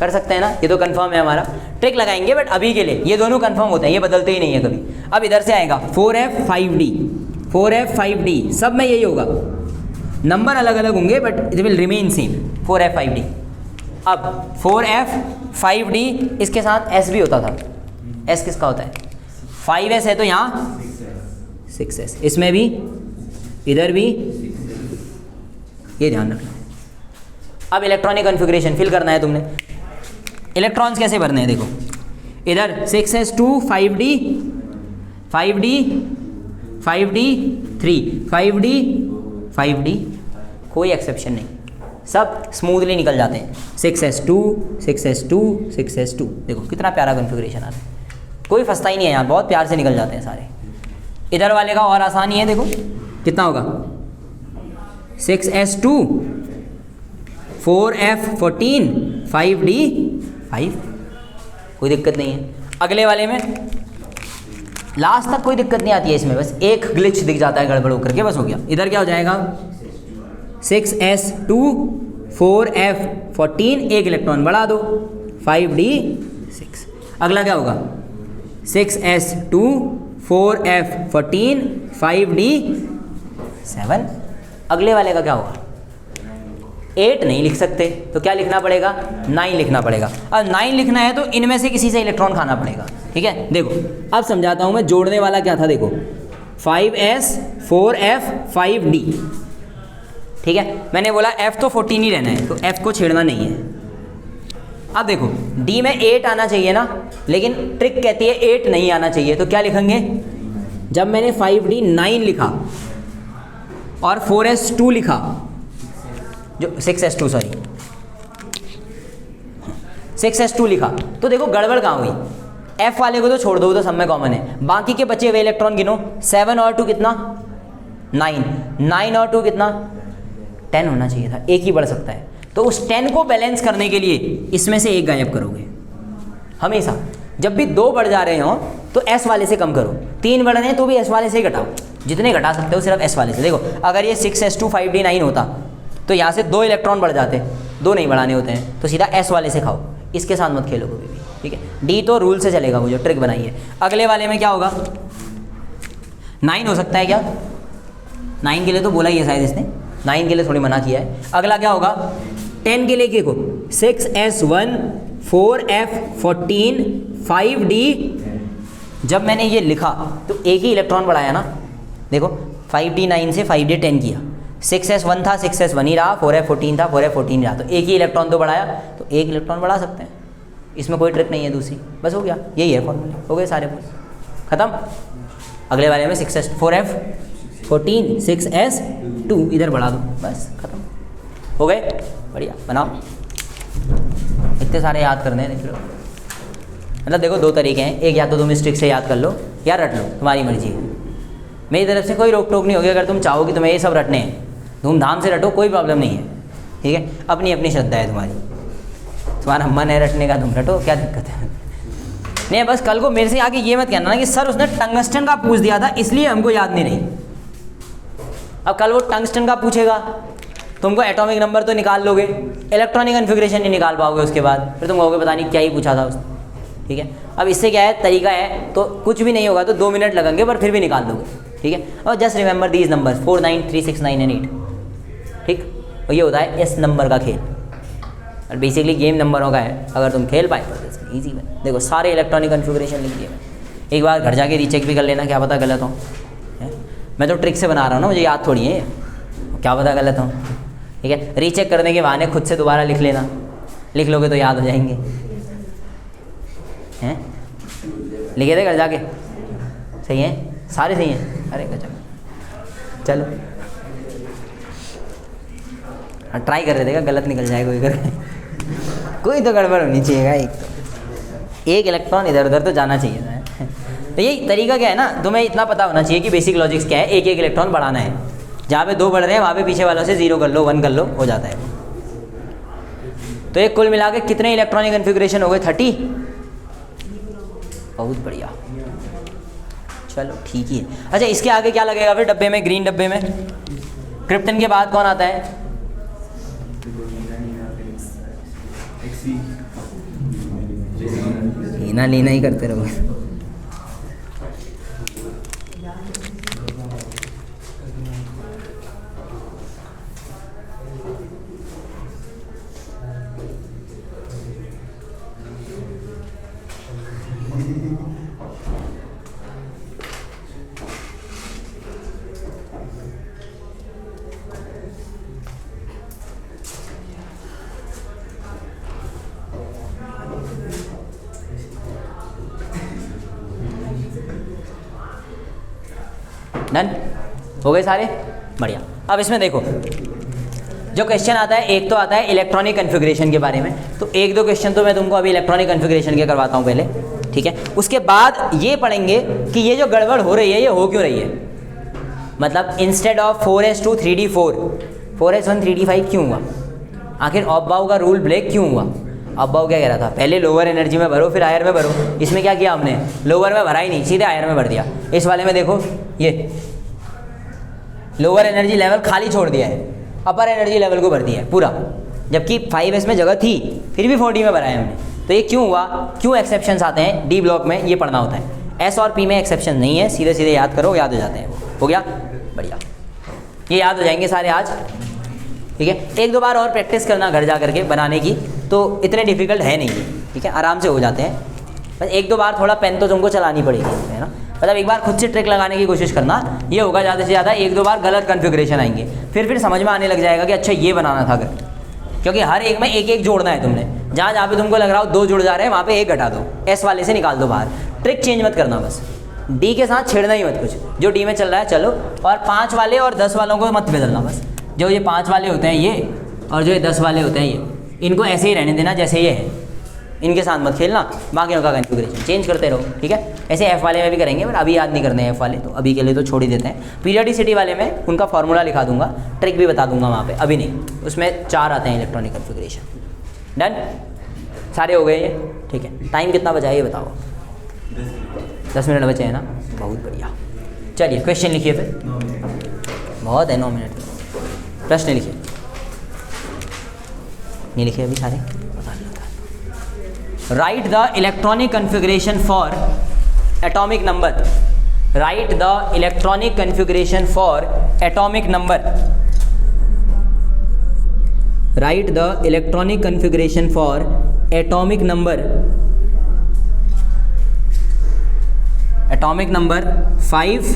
S1: कर सकते हैं ना, ये तो कंफर्म है हमारा। ट्रिक लगाएंगे बट अभी के लिए ये दोनों कंफर्म होते हैं, ये बदलते ही नहीं है कभी। अब इधर से आएगा 4F5D, 4F5D, सब में यही होगा, नंबर अलग अलग होंगे but it will remain same 4F5D। अब 4F5D इसके साथ S भी होता था। S किसका होता है? 5S है तो यहाँ 6S, इसमें भी इधर भी, ये ध्यान रखना। अब इलेक्ट्रॉनिक कॉन्फ़िगरेशन फिल करना है तुमने। इलेक्ट्रॉन्स कैसे भरने हैं देखो, इधर 6S2 5D 5D 5D 3 5D 5D, कोई एक्सेप्शन नहीं, सब स्मूथली निकल जाते हैं। 6S2 6S2 6S2, देखो कितना प्यारा कॉन्फ़िगरेशन आता है, कोई फंसता ही नहीं है यहाँ, बहुत प्यार से निकल जाते हैं सारे। इधर वाले का और आसानी है, देखो कितना होगा 6S2 4F14 5D 5, कोई दिक्कत नहीं है। अगले वाले में लास्ट तक कोई दिक्कत नहीं आती है, इसमें बस एक ग्लिच दिख जाता है गड़बड़ होकर के, बस हो गया। इधर क्या हो जाएगा 6S2 4F14, एक इलेक्ट्रॉन बढ़ा दो 5D6। अगला क्या होगा 6S2 4F14 5D7। अगले वाले का क्या होगा 8 नहीं लिख सकते, तो क्या लिखना पड़ेगा 9 लिखना पड़ेगा। अब 9 लिखना है तो इनमें से किसी से इलेक्ट्रॉन खाना पड़ेगा, ठीक है। देखो अब समझाता हूँ मैं, जोड़ने वाला क्या था, देखो 5S 4F 5D, ठीक है। मैंने बोला F तो 14 ही रहना है, तो F को छेड़ना नहीं है। अब देखो D में 8 आना चाहिए ना, लेकिन ट्रिक कहती है 8 नहीं आना चाहिए, तो क्या लिखेंगे, जब मैंने 5D 9 लिखा और 4S2 लिखा, जो 6S2 सॉरी 6S2 लिखा, तो देखो गड़बड़ कहाँ हुई, F वाले को तो छोड़ दो, तो सब में कॉमन है, बाकी के बचे हुए इलेक्ट्रॉन गिनो। 7 और 2 कितना 9, 9 और 2 कितना 10 होना चाहिए था, एक ही बढ़ सकता है। तो उस 10 को बैलेंस करने के लिए इसमें से एक गायब करोगे हमेशा। जब भी 2 बढ़ जा रहे हो तो S वाले से कम करो, 3 बढ़ रहे हैं तो भी S वाले से ही घटाओ, जितने घटा सकते हो सिर्फ S वाले से। देखो अगर ये 6S2 5D 9 होता तो यहाँ से 2 इलेक्ट्रॉन बढ़ जाते, 2 नहीं बढ़ाने होते हैं, तो सीधा S वाले से खाओ, इसके साथ मत खेलो कभी भी, ठीक है। D तो रूल से चलेगा, वो जो ट्रिक बनाई है। अगले वाले में क्या होगा 9 हो सकता है क्या, 9 के लिए तो बोला ही है शायद इसने, 9 के लिए थोड़ी मना किया है। अगला क्या होगा 10 के लिए, देखो 6S1 4F14 5D, जब मैंने ये लिखा तो एक ही इलेक्ट्रॉन बढ़ाया ना, देखो 5D 9 से 5D 10 किया, 6S1 था 6S1 ही रहा, 4F14 था 4F14 रहा, तो एक ही इलेक्ट्रॉन तो बढ़ाया, तो एक इलेक्ट्रॉन बढ़ा सकते हैं, इसमें कोई ट्रिक नहीं है दूसरी, बस हो गया, यही है फॉर्मूले, हो गए सारे पूरे खत्म। अगले वाले में 4F 14 6s2 इधर बढ़ा दो, बस खत्म हो गए। बढ़िया बनाओ, इतने सारे याद करने हैं। देख लो, मतलब देखो दो तरीके हैं, एक या तो तुम इस ट्रिक से याद कर लो या रट लो, तुम्हारी मर्जी है। मेरी तरफ से कोई रोक टोक नहीं होगी, अगर तुम चाहो कि तुम्हें ये सब रटने हैं धूमधाम से रटो, कोई प्रॉब्लम नहीं है, ठीक है। अपनी अपनी श्रद्धा है तुम्हारी, तुम्हारा मन है रटने का, तुम रटो, क्या दिक्कत है। नहीं बस कल को मेरे से आगे ये मत कहना ना कि सर उसने टंगस्टन का पूछ दिया था इसलिए हमको याद नहीं रही। अब कल वो टंगस्टन का पूछेगा, तुमको एटॉमिक नंबर तो निकाल लोगे, इलेक्ट्रॉनिक कन्फिग्रेशन नहीं निकाल पाओगे, उसके बाद फिर तुम कहोगे पता नहीं क्या ही पूछा था उसने, ठीक है। अब इससे क्या है, तरीका है, तो कुछ भी नहीं होगा तो 2 मिनट लगेंगे पर फिर भी निकाल दोगे, ठीक है। और just remember these numbers 4 9 3 6 9 and 8, ठीक। और ये होता है इस नंबर का खेल, और बेसिकली गेम नंबरों का है। अगर तुम खेल पाए तो ईजी है। देखो सारे इलेक्ट्रॉनिक कन्फिग्रेशन लिख दिए, एक बार घर जाके रीचेक भी कर लेना, क्या पता गलत हो। मैं तो ट्रिक से बना रहा हूँ ना, मुझे याद थोड़ी है, क्या पता गलत हो, ठीक है। रीचेक करने के बहाने खुद से दोबारा लिख लेना, लिख लोगे तो याद हो जाएंगे, हैं। लिखे थे घर जाके, सही है, सारे सही हैं, अरे गजब। चलो ट्राई कर रहे थे, गलत निकल जाए कोई करके कोई तो गड़बड़ होनी चाहिए, एक इलेक्ट्रॉन इधर उधर तो जाना चाहिए ना। तो यही तरीका क्या है ना, तुम्हें इतना पता होना चाहिए कि बेसिक लॉजिक्स क्या है। एक एक इलेक्ट्रॉन बढ़ाना है, जहाँ पे 2 बढ़ रहे हैं वहाँ पे पीछे वालों से 0 कर लो, 1 कर लो, हो जाता है। तो ये कुल मिला के कितने इलेक्ट्रॉनिक कन्फिग्रेशन हो गए? 30। बहुत बढ़िया, चलो ठीक ही है। अच्छा इसके आगे क्या लगेगा फिर डब्बे में, ग्रीन डब्बे में? क्रिप्टन के बाद कौन आता है? लेना लेना ही करते रहोगे। डन हो गए सारे, बढ़िया। अब इसमें देखो जो क्वेश्चन आता है, एक तो आता है इलेक्ट्रॉनिक कन्फिग्रेशन के बारे में, तो 1-2 क्वेश्चन तो मैं तुमको अभी इलेक्ट्रॉनिक कन्फिग्रेशन के करवाता हूँ पहले, ठीक है। उसके बाद ये पढ़ेंगे कि ये जो गड़बड़ हो रही है ये हो क्यों रही है। मतलब instead of 4s2 3d4 4s1 3d5 क्यों हुआ, आखिर ऑफ-बाउ का रूल ब्रेक क्यों हुआ। ऑफ-बाउ क्या कह रहा था, पहले लोअर एनर्जी में भरो फिर हायर में भरो, इसमें क्या किया हमने, लोअर में भरा ही नहीं, सीधे हायर में भर दिया। इस वाले में देखो ये लोअर एनर्जी लेवल खाली छोड़ दिया है, अपर एनर्जी लेवल को भर दिया है पूरा, जबकि 5s में जगह थी फिर भी 4d में भरा है हमने। तो ये क्यों हुआ, क्यों एक्सेप्शंस आते हैं डी ब्लॉक में, ये पढ़ना होता है। एस और पी में एक्सेप्शन नहीं है, सीधे सीधे याद करो, याद हो जाते हैं। हो गया, बढ़िया, ये याद हो जाएंगे सारे आज, ठीक है। 1-2 बार और प्रैक्टिस करना घर जा करके बनाने की, तो इतने डिफिकल्ट है नहीं, ठीक है, आराम से हो जाते हैं। बस 1-2 बार थोड़ा पेन तो तुमको चलानी पड़ेगी, है ना। मतलब एक बार खुद से ट्रिक लगाने की कोशिश करना, ये होगा ज़्यादा से ज़्यादा 1-2 बार गलत कन्फिग्रेशन आएंगे, फिर समझ में आने लग जाएगा कि अच्छा ये बनाना था अगर, क्योंकि हर एक में एक एक जोड़ना है तुमने। जहाँ पे तुमको लग रहा हो 2 जुड़ जा रहे हैं वहाँ पे 1 घटा दो, एस वाले से निकाल दो बाहर। ट्रिक चेंज मत करना, बस डी के साथ छेड़ना ही मत कुछ, जो डी में चल रहा है चलो। और 5 वाले और 10 वालों को मत बदलना, बस जो ये 5 वाले होते हैं ये, और जो ये 10 वाले होते हैं ये, इनको ऐसे ही रहने देना जैसे ये है, इनके साथ मत खेलना। बाकी का कन्फिग्रेशन चेंज करते रहो, ठीक है। ऐसे एफ वाले में भी करेंगे, पर अभी याद नहीं करते हैं एफ वाले, तो अभी के लिए तो छोड़ ही देते हैं। पीरियडिसिटी वाले में उनका फॉर्मूला लिखा दूंगा, ट्रिक भी बता दूंगा वहाँ पे, अभी नहीं। उसमें 4 आते हैं इलेक्ट्रॉनिक कन्फिग्रेशन। डन, सारे हो गए ये, ठीक है। टाइम कितना बचा है ये बताओ? 10 मिनट बचे हैं ना, बहुत बढ़िया। चलिए क्वेश्चन लिखिए फिर, बहुत है 9 मिनट। प्रश्न लिखिए, नहीं लिखे अभी सारे? Write the electronic configuration for atomic number. Write the electronic configuration for atomic number. Write the electronic configuration for atomic number. Atomic number 5,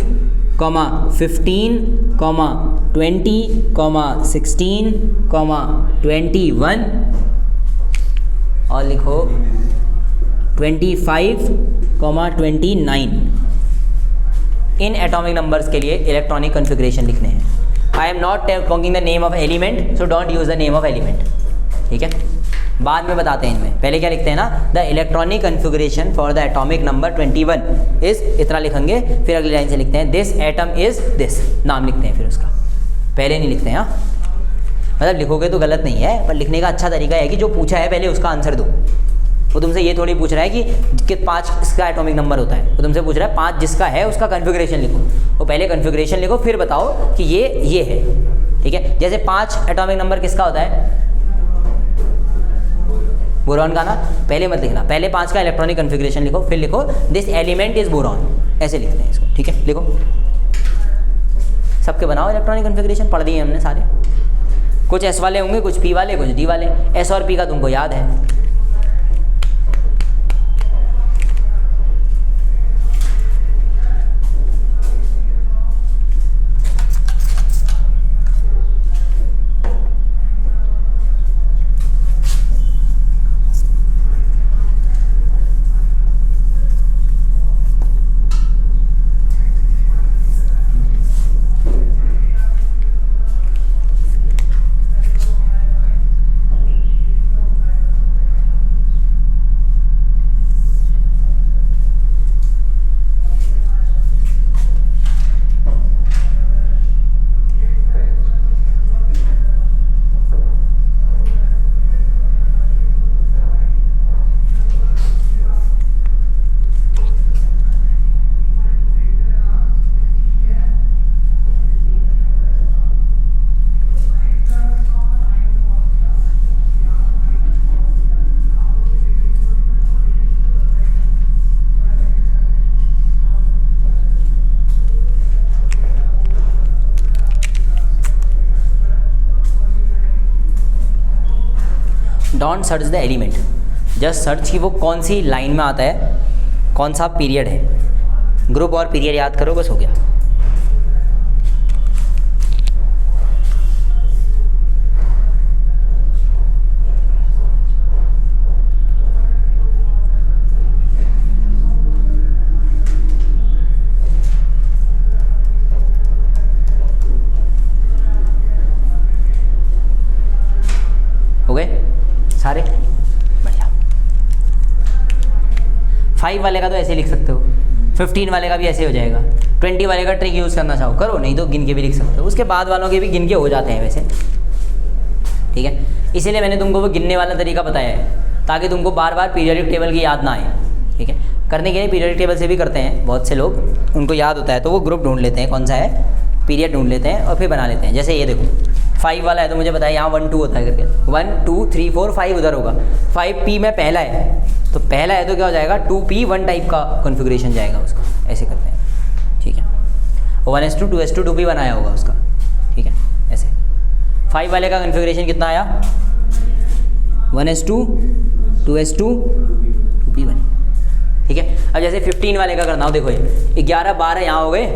S1: 15, 20, 16, 21 और लिखो 25, 29। इन एटॉमिक नंबर्स के लिए इलेक्ट्रॉनिक कॉन्फ़िगरेशन लिखने हैं. I am not talking the name of element, so don't use the name of element. ठीक है, बाद में बताते हैं इनमें. पहले क्या लिखते हैं ना, the electronic configuration for the atomic number 21 इस इतना लिखेंगे. फिर अगली लाइन से लिखते हैं दिस एटम इज़ दिस, नाम लिखते हैं फिर उसका. पहले नहीं लिखते हैं. हाँ, मतलब लिखोगे तो गलत नहीं है, पर लिखने का अच्छा तरीका है कि जो पूछा है पहले उसका आंसर दो. वो तुमसे ये थोड़ी पूछ रहा है कि 5 इसका एटॉमिक नंबर होता है. वो तुमसे पूछ रहा है 5 जिसका है उसका कॉन्फ़िगरेशन लिखो. वो पहले कॉन्फ़िगरेशन लिखो, फिर बताओ कि ये है. ठीक है, जैसे 5 एटॉमिक नंबर किसका होता है, बोरॉन का ना. पहले मत लिखना, पहले 5 का इलेक्ट्रॉनिक कॉन्फ़िगरेशन लिखो, फिर लिखो दिस एलिमेंट इज़ बोरॉन. ऐसे लिखते हैं इसको. ठीक है, लिखो. सबके बनाओ इलेक्ट्रॉनिक कॉन्फ़िगरेशन, पढ़ दिए हमने सारे. कुछ एस वाले होंगे, कुछ पी वाले, कुछ डी वाले. एस और पी का तुमको याद है. Don't search the element, just search कि वो कौन सी लाइन में आता है, कौन सा पीरियड है. ग्रुप और पीरियड याद करो, बस हो गया. हो गए सारे, बढ़िया. 5 वाले का तो ऐसे लिख सकते हो, 15 वाले का भी ऐसे हो जाएगा. 20 वाले का ट्रिक यूज़ करना चाहो करो, नहीं तो गिन के भी लिख सकते हो. उसके बाद वालों के भी गिन के हो जाते हैं वैसे. ठीक है, इसीलिए मैंने तुमको वो गिनने वाला तरीका बताया है, ताकि तुमको बार बार पीरियडिक टेबल की याद ना आए. ठीक है, करने के लिए पीरियडिक टेबल से भी करते हैं बहुत से लोग, उनको याद होता है तो वो ग्रुप ढूंढ लेते हैं कौन सा है, पीरियड ढूंढ लेते हैं और फिर बना लेते हैं. जैसे ये देखो 5 वाला है तो मुझे बताया यहाँ 1 2 होता है करके, 1 2 3 4 5 उधर होगा. 5P में पहला है तो पहला है तो क्या हो जाएगा 2P 1 टाइप का कॉन्फ़िगरेशन जाएगा उसका. ऐसे करते हैं. ठीक है, 1s2 2s2 2P बनाया होगा उसका. ठीक है, ऐसे. 5 वाले का कॉन्फ़िगरेशन कितना आया, 1s2 2s2 2p1. ठीक है, अब जैसे 15 वाले का करना हो, देखो ये 11 12 यहाँ हो गए.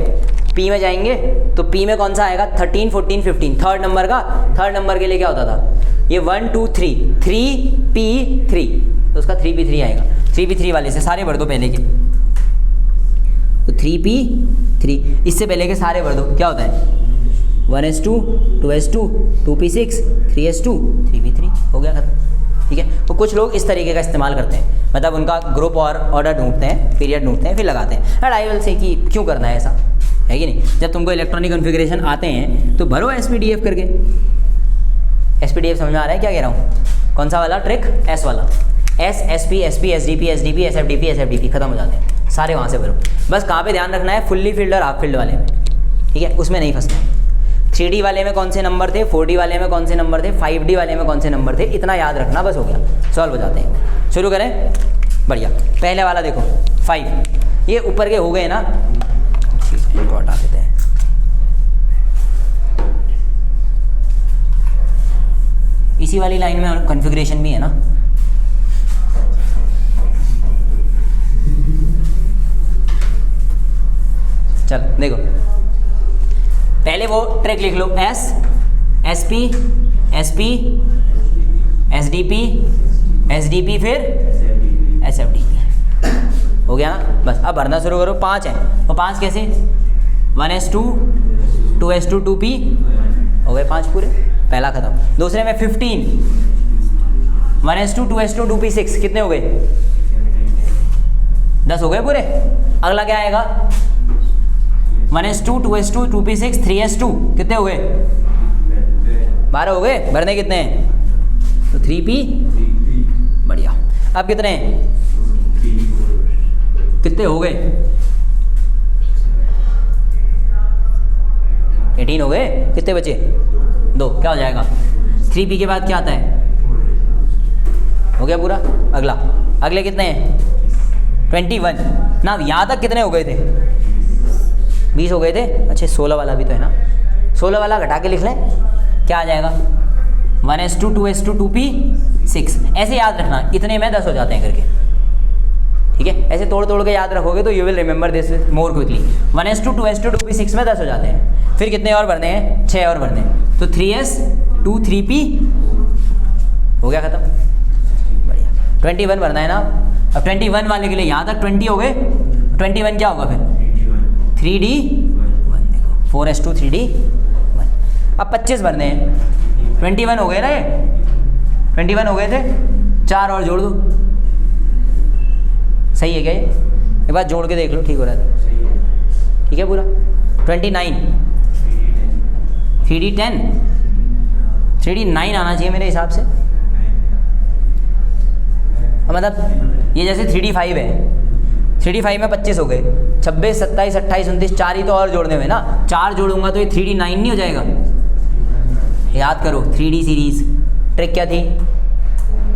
S1: P में जाएंगे तो P में कौन सा आएगा 13 14 15, थर्ड नंबर का. थर्ड नंबर के लिए क्या होता था, ये 1 2 3 3P3 तो उसका 3P3 आएगा. 3P3 वाले से सारे भर दो पहले के, तो 3P3. इससे पहले के सारे भर दो, क्या होता है 1s2 2s2 2p6 3s2 3p3. हो गया खत्म. ठीक है, तो कुछ लोग इस तरीके का इस्तेमाल करते हैं, मतलब उनका ग्रुप और ऑर्डर ढूंढते हैं, पीरियड ढूंढते हैं, फिर लगाते हैं. आई विल से कि क्यों करना है ऐसा, है कि नहीं. जब तुमको इलेक्ट्रॉनिक कॉन्फ़िगरेशन आते हैं तो भरो SPDF करके. SPDF समझ में आ रहा है क्या कह रहा हूँ, कौन सा वाला ट्रिक, S वाला. S SP SP SDP SDP SFDP SFDP खत्म हो जाते हैं सारे, वहाँ से भरो. बस कहाँ पे ध्यान रखना है, फुल्ली फील्ड और हाफ फील्ड वाले में. ठीक है, उसमें नहीं फंसना है. 3D वाले में कौन से नंबर थे, 4D वाले में कौन से नंबर थे, 5D वाले में कौन से नंबर थे, इतना याद रखना, बस हो गया, सॉल्व हो जाते हैं. शुरू करें, बढ़िया. पहले वाला देखो 5, ये ऊपर के हो गए ना, इनको हटा देते हैं. इसी वाली लाइन में कॉन्फ़िगरेशन भी है ना. चल देखो, पहले वो ट्रिक लिख लो, S SP SP SDP SDP फिर SFDP. हो गया ना, बस. अब भरना शुरू करो. 5 है, और 5 कैसे, 1s2 2s2 2p हो गए 5 पूरे, पहला खत्म। दूसरे में 15 1s2 2s2 2p6 कितने हो गए? 10 हो गए पूरे। अगला क्या आएगा? 1s2 2s2 2p6 3s2 कितने हो गए? 12 हो गए। भरने कितने हैं? तो 3p, बढ़िया। अब कितने हैं? कितने हो गए? 18 हो गए। कितने बचे? 2। क्या हो जाएगा? 3p के बाद क्या आता है? हो गया पूरा। अगला, अगले कितने हैं? 21 ना। यहाँ तक कितने हो गए थे? 20 हो गए थे। अच्छा 16 वाला भी तो है ना, 16 वाला घटा के लिख लें, क्या आ जाएगा? 1s2 2s2 2p6। ऐसे याद रखना, इतने में 10 हो जाते हैं करके, ठीक है? ऐसे तोड़ तोड़ के याद रखोगे तो you will remember this more quickly. 1s2 2s2 2p6 में 10 हो जाते हैं। फिर कितने और भरने हैं? 6 और भरने हैं। तो 3s2 3p हो गया, खत्म, बढ़िया। 21 भरना है ना। अब 21 वाले के लिए यहाँ तक 20 हो गए। 21 क्या होगा फिर? 3d1 देखो, 4s2 3d1। अब 25 भरने हैं। 21 हो गए ना, ये 21 हो गए थे, 4 और जोड़ दो। सही है क्या ये? एक बार जोड़ के देख लो, ठीक हो रहा है? ठीक है पूरा। 29 3d10 3d9 आना चाहिए मेरे हिसाब से। मतलब ये जैसे 3d5 है, 3d5 में 25 हो गए, 26 27 28 29, 4 ही तो और जोड़ने में ना। 4 जोड़ूंगा तो ये 3d9 नहीं हो जाएगा? याद करो 3d सीरीज ट्रिक क्या थी?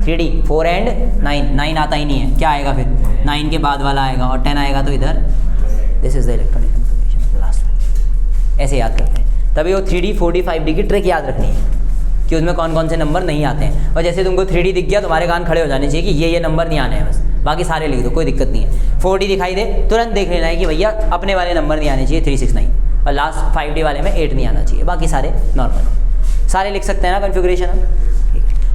S1: 3d 4 एंड 9 आता ही नहीं है। क्या आएगा फिर? 9 के बाद वाला आएगा और 10 आएगा तो इधर। This is the electronic configuration last में। ऐसे याद करते हैं। तभी वो 3d 4d 5d की ट्रिक याद रखनी है कि उसमें कौन कौन से नंबर नहीं आते हैं। और जैसे तुमको 3d दिख गया, तुम्हारे कान खड़े हो जाने चाहिए कि ये नंबर नहीं आने हैं, बस बाकी सारे लिख दो, कोई दिक्कत नहीं है। 4d दिखाई दे, तुरंत देख लेना है कि भैया अपने वाले नंबर नहीं आने चाहिए 369, और लास्ट 5d वाले में 8 नहीं आना चाहिए, बाकी सारे नॉर्मल। सारे लिख सकते हैं ना कन्फिगरेशन हम।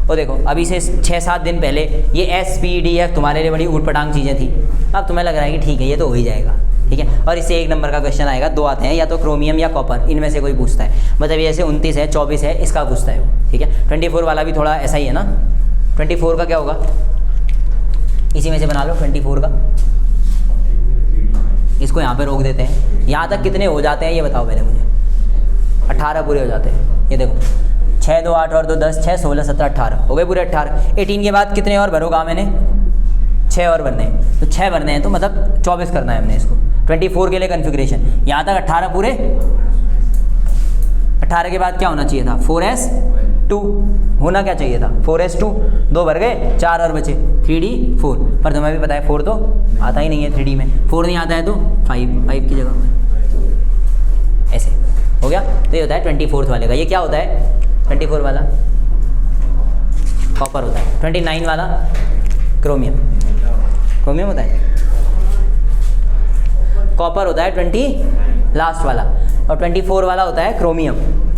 S1: और देखो अभी से 6-7 दिन पहले ये SPDF तुम्हारे लिए बड़ी ऊटपटांग चीज़ें थी। अब तुम्हें लग रहा है कि ठीक है ये तो हो ही जाएगा, ठीक है? और इससे 1 नंबर का क्वेश्चन आएगा, 2 आते हैं, या तो क्रोमियम या कॉपर, इनमें से कोई पूछता है। मतलब जैसे 29 है 24 है, इसका पूछता है वो, ठीक है? 24 वाला भी थोड़ा ऐसा ही है ना। 24 का क्या होगा? इसी में से बना लो 24 का। इसको यहाँ पे रोक देते हैं। यहाँ तक कितने हो जाते हैं ये बताओ पहले मुझे। 18 पूरे हो जाते हैं। ये देखो 6 2 8 और 2 10, 6 16 17 18 हो गए पूरे 18। 18 के बाद कितने और भरोगा मैंने? 6 और भरने हैं। तो 6 भरने हैं तो मतलब 24 करना है हमने इसको। 24 के लिए कन्फिग्रेशन यहाँ तक 18 पूरे। 18 के बाद क्या होना चाहिए था? 4s2 होना क्या चाहिए था? 4s2 2 भर गए, 4 और बचे 3d4। पर तुम्हें भी पता है 4 तो आता ही नहीं है 3d में। 4 नहीं आता है तो 5 की जगह ऐसे हो गया। तो ये होता है 24 वाले का। ये क्या होता है? 24 वाला कॉपर होता है। 29 वाला क्रोमियम होता है। कॉपर होता है 20 लास्ट वाला, और 24 वाला होता है क्रोमियम,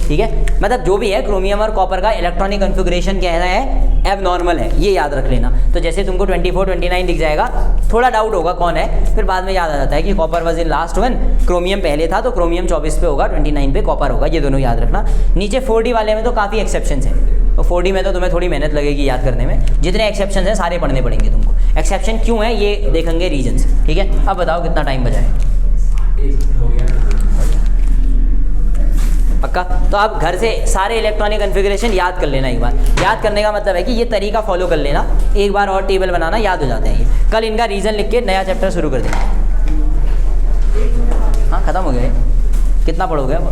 S1: ठीक है? मतलब जो भी है क्रोमियम और कॉपर का इलेक्ट्रॉनिक कन्फिगरेशन क्या है? एब नॉर्मल है, ये याद रख लेना। तो जैसे तुमको 24 29 दिख जाएगा, थोड़ा डाउट होगा कौन है, फिर बाद में याद आ जाता है कि copper was in last one, chromium पहले था, तो क्रोमियम 24 पे होगा, 29 पे कॉपर होगा। ये दोनों याद रखना। नीचे 4D वाले में तो काफ़ी एक्सेप्शंस हैं, तो 4D में तो तुम्हें थोड़ी मेहनत लगेगी याद करने में। जितने एक्सेप्शन हैं सारे पढ़ने पड़ेंगे तुमको। एक्सेप्शन क्यों है ये देखेंगे रीजन्स, ठीक है? अब बताओ कितना टाइम बचा है? पक्का? तो आप घर से सारे इलेक्ट्रॉनिक कन्फिगरेशन याद कर लेना एक बार। याद करने का मतलब है कि ये तरीका फॉलो कर लेना, एक बार और टेबल बनाना, याद हो जाते हैं ये। कल इनका रीजन लिख के नया चैप्टर शुरू कर देना। हाँ खत्म हो गया। कितना पढ़ोगे अब?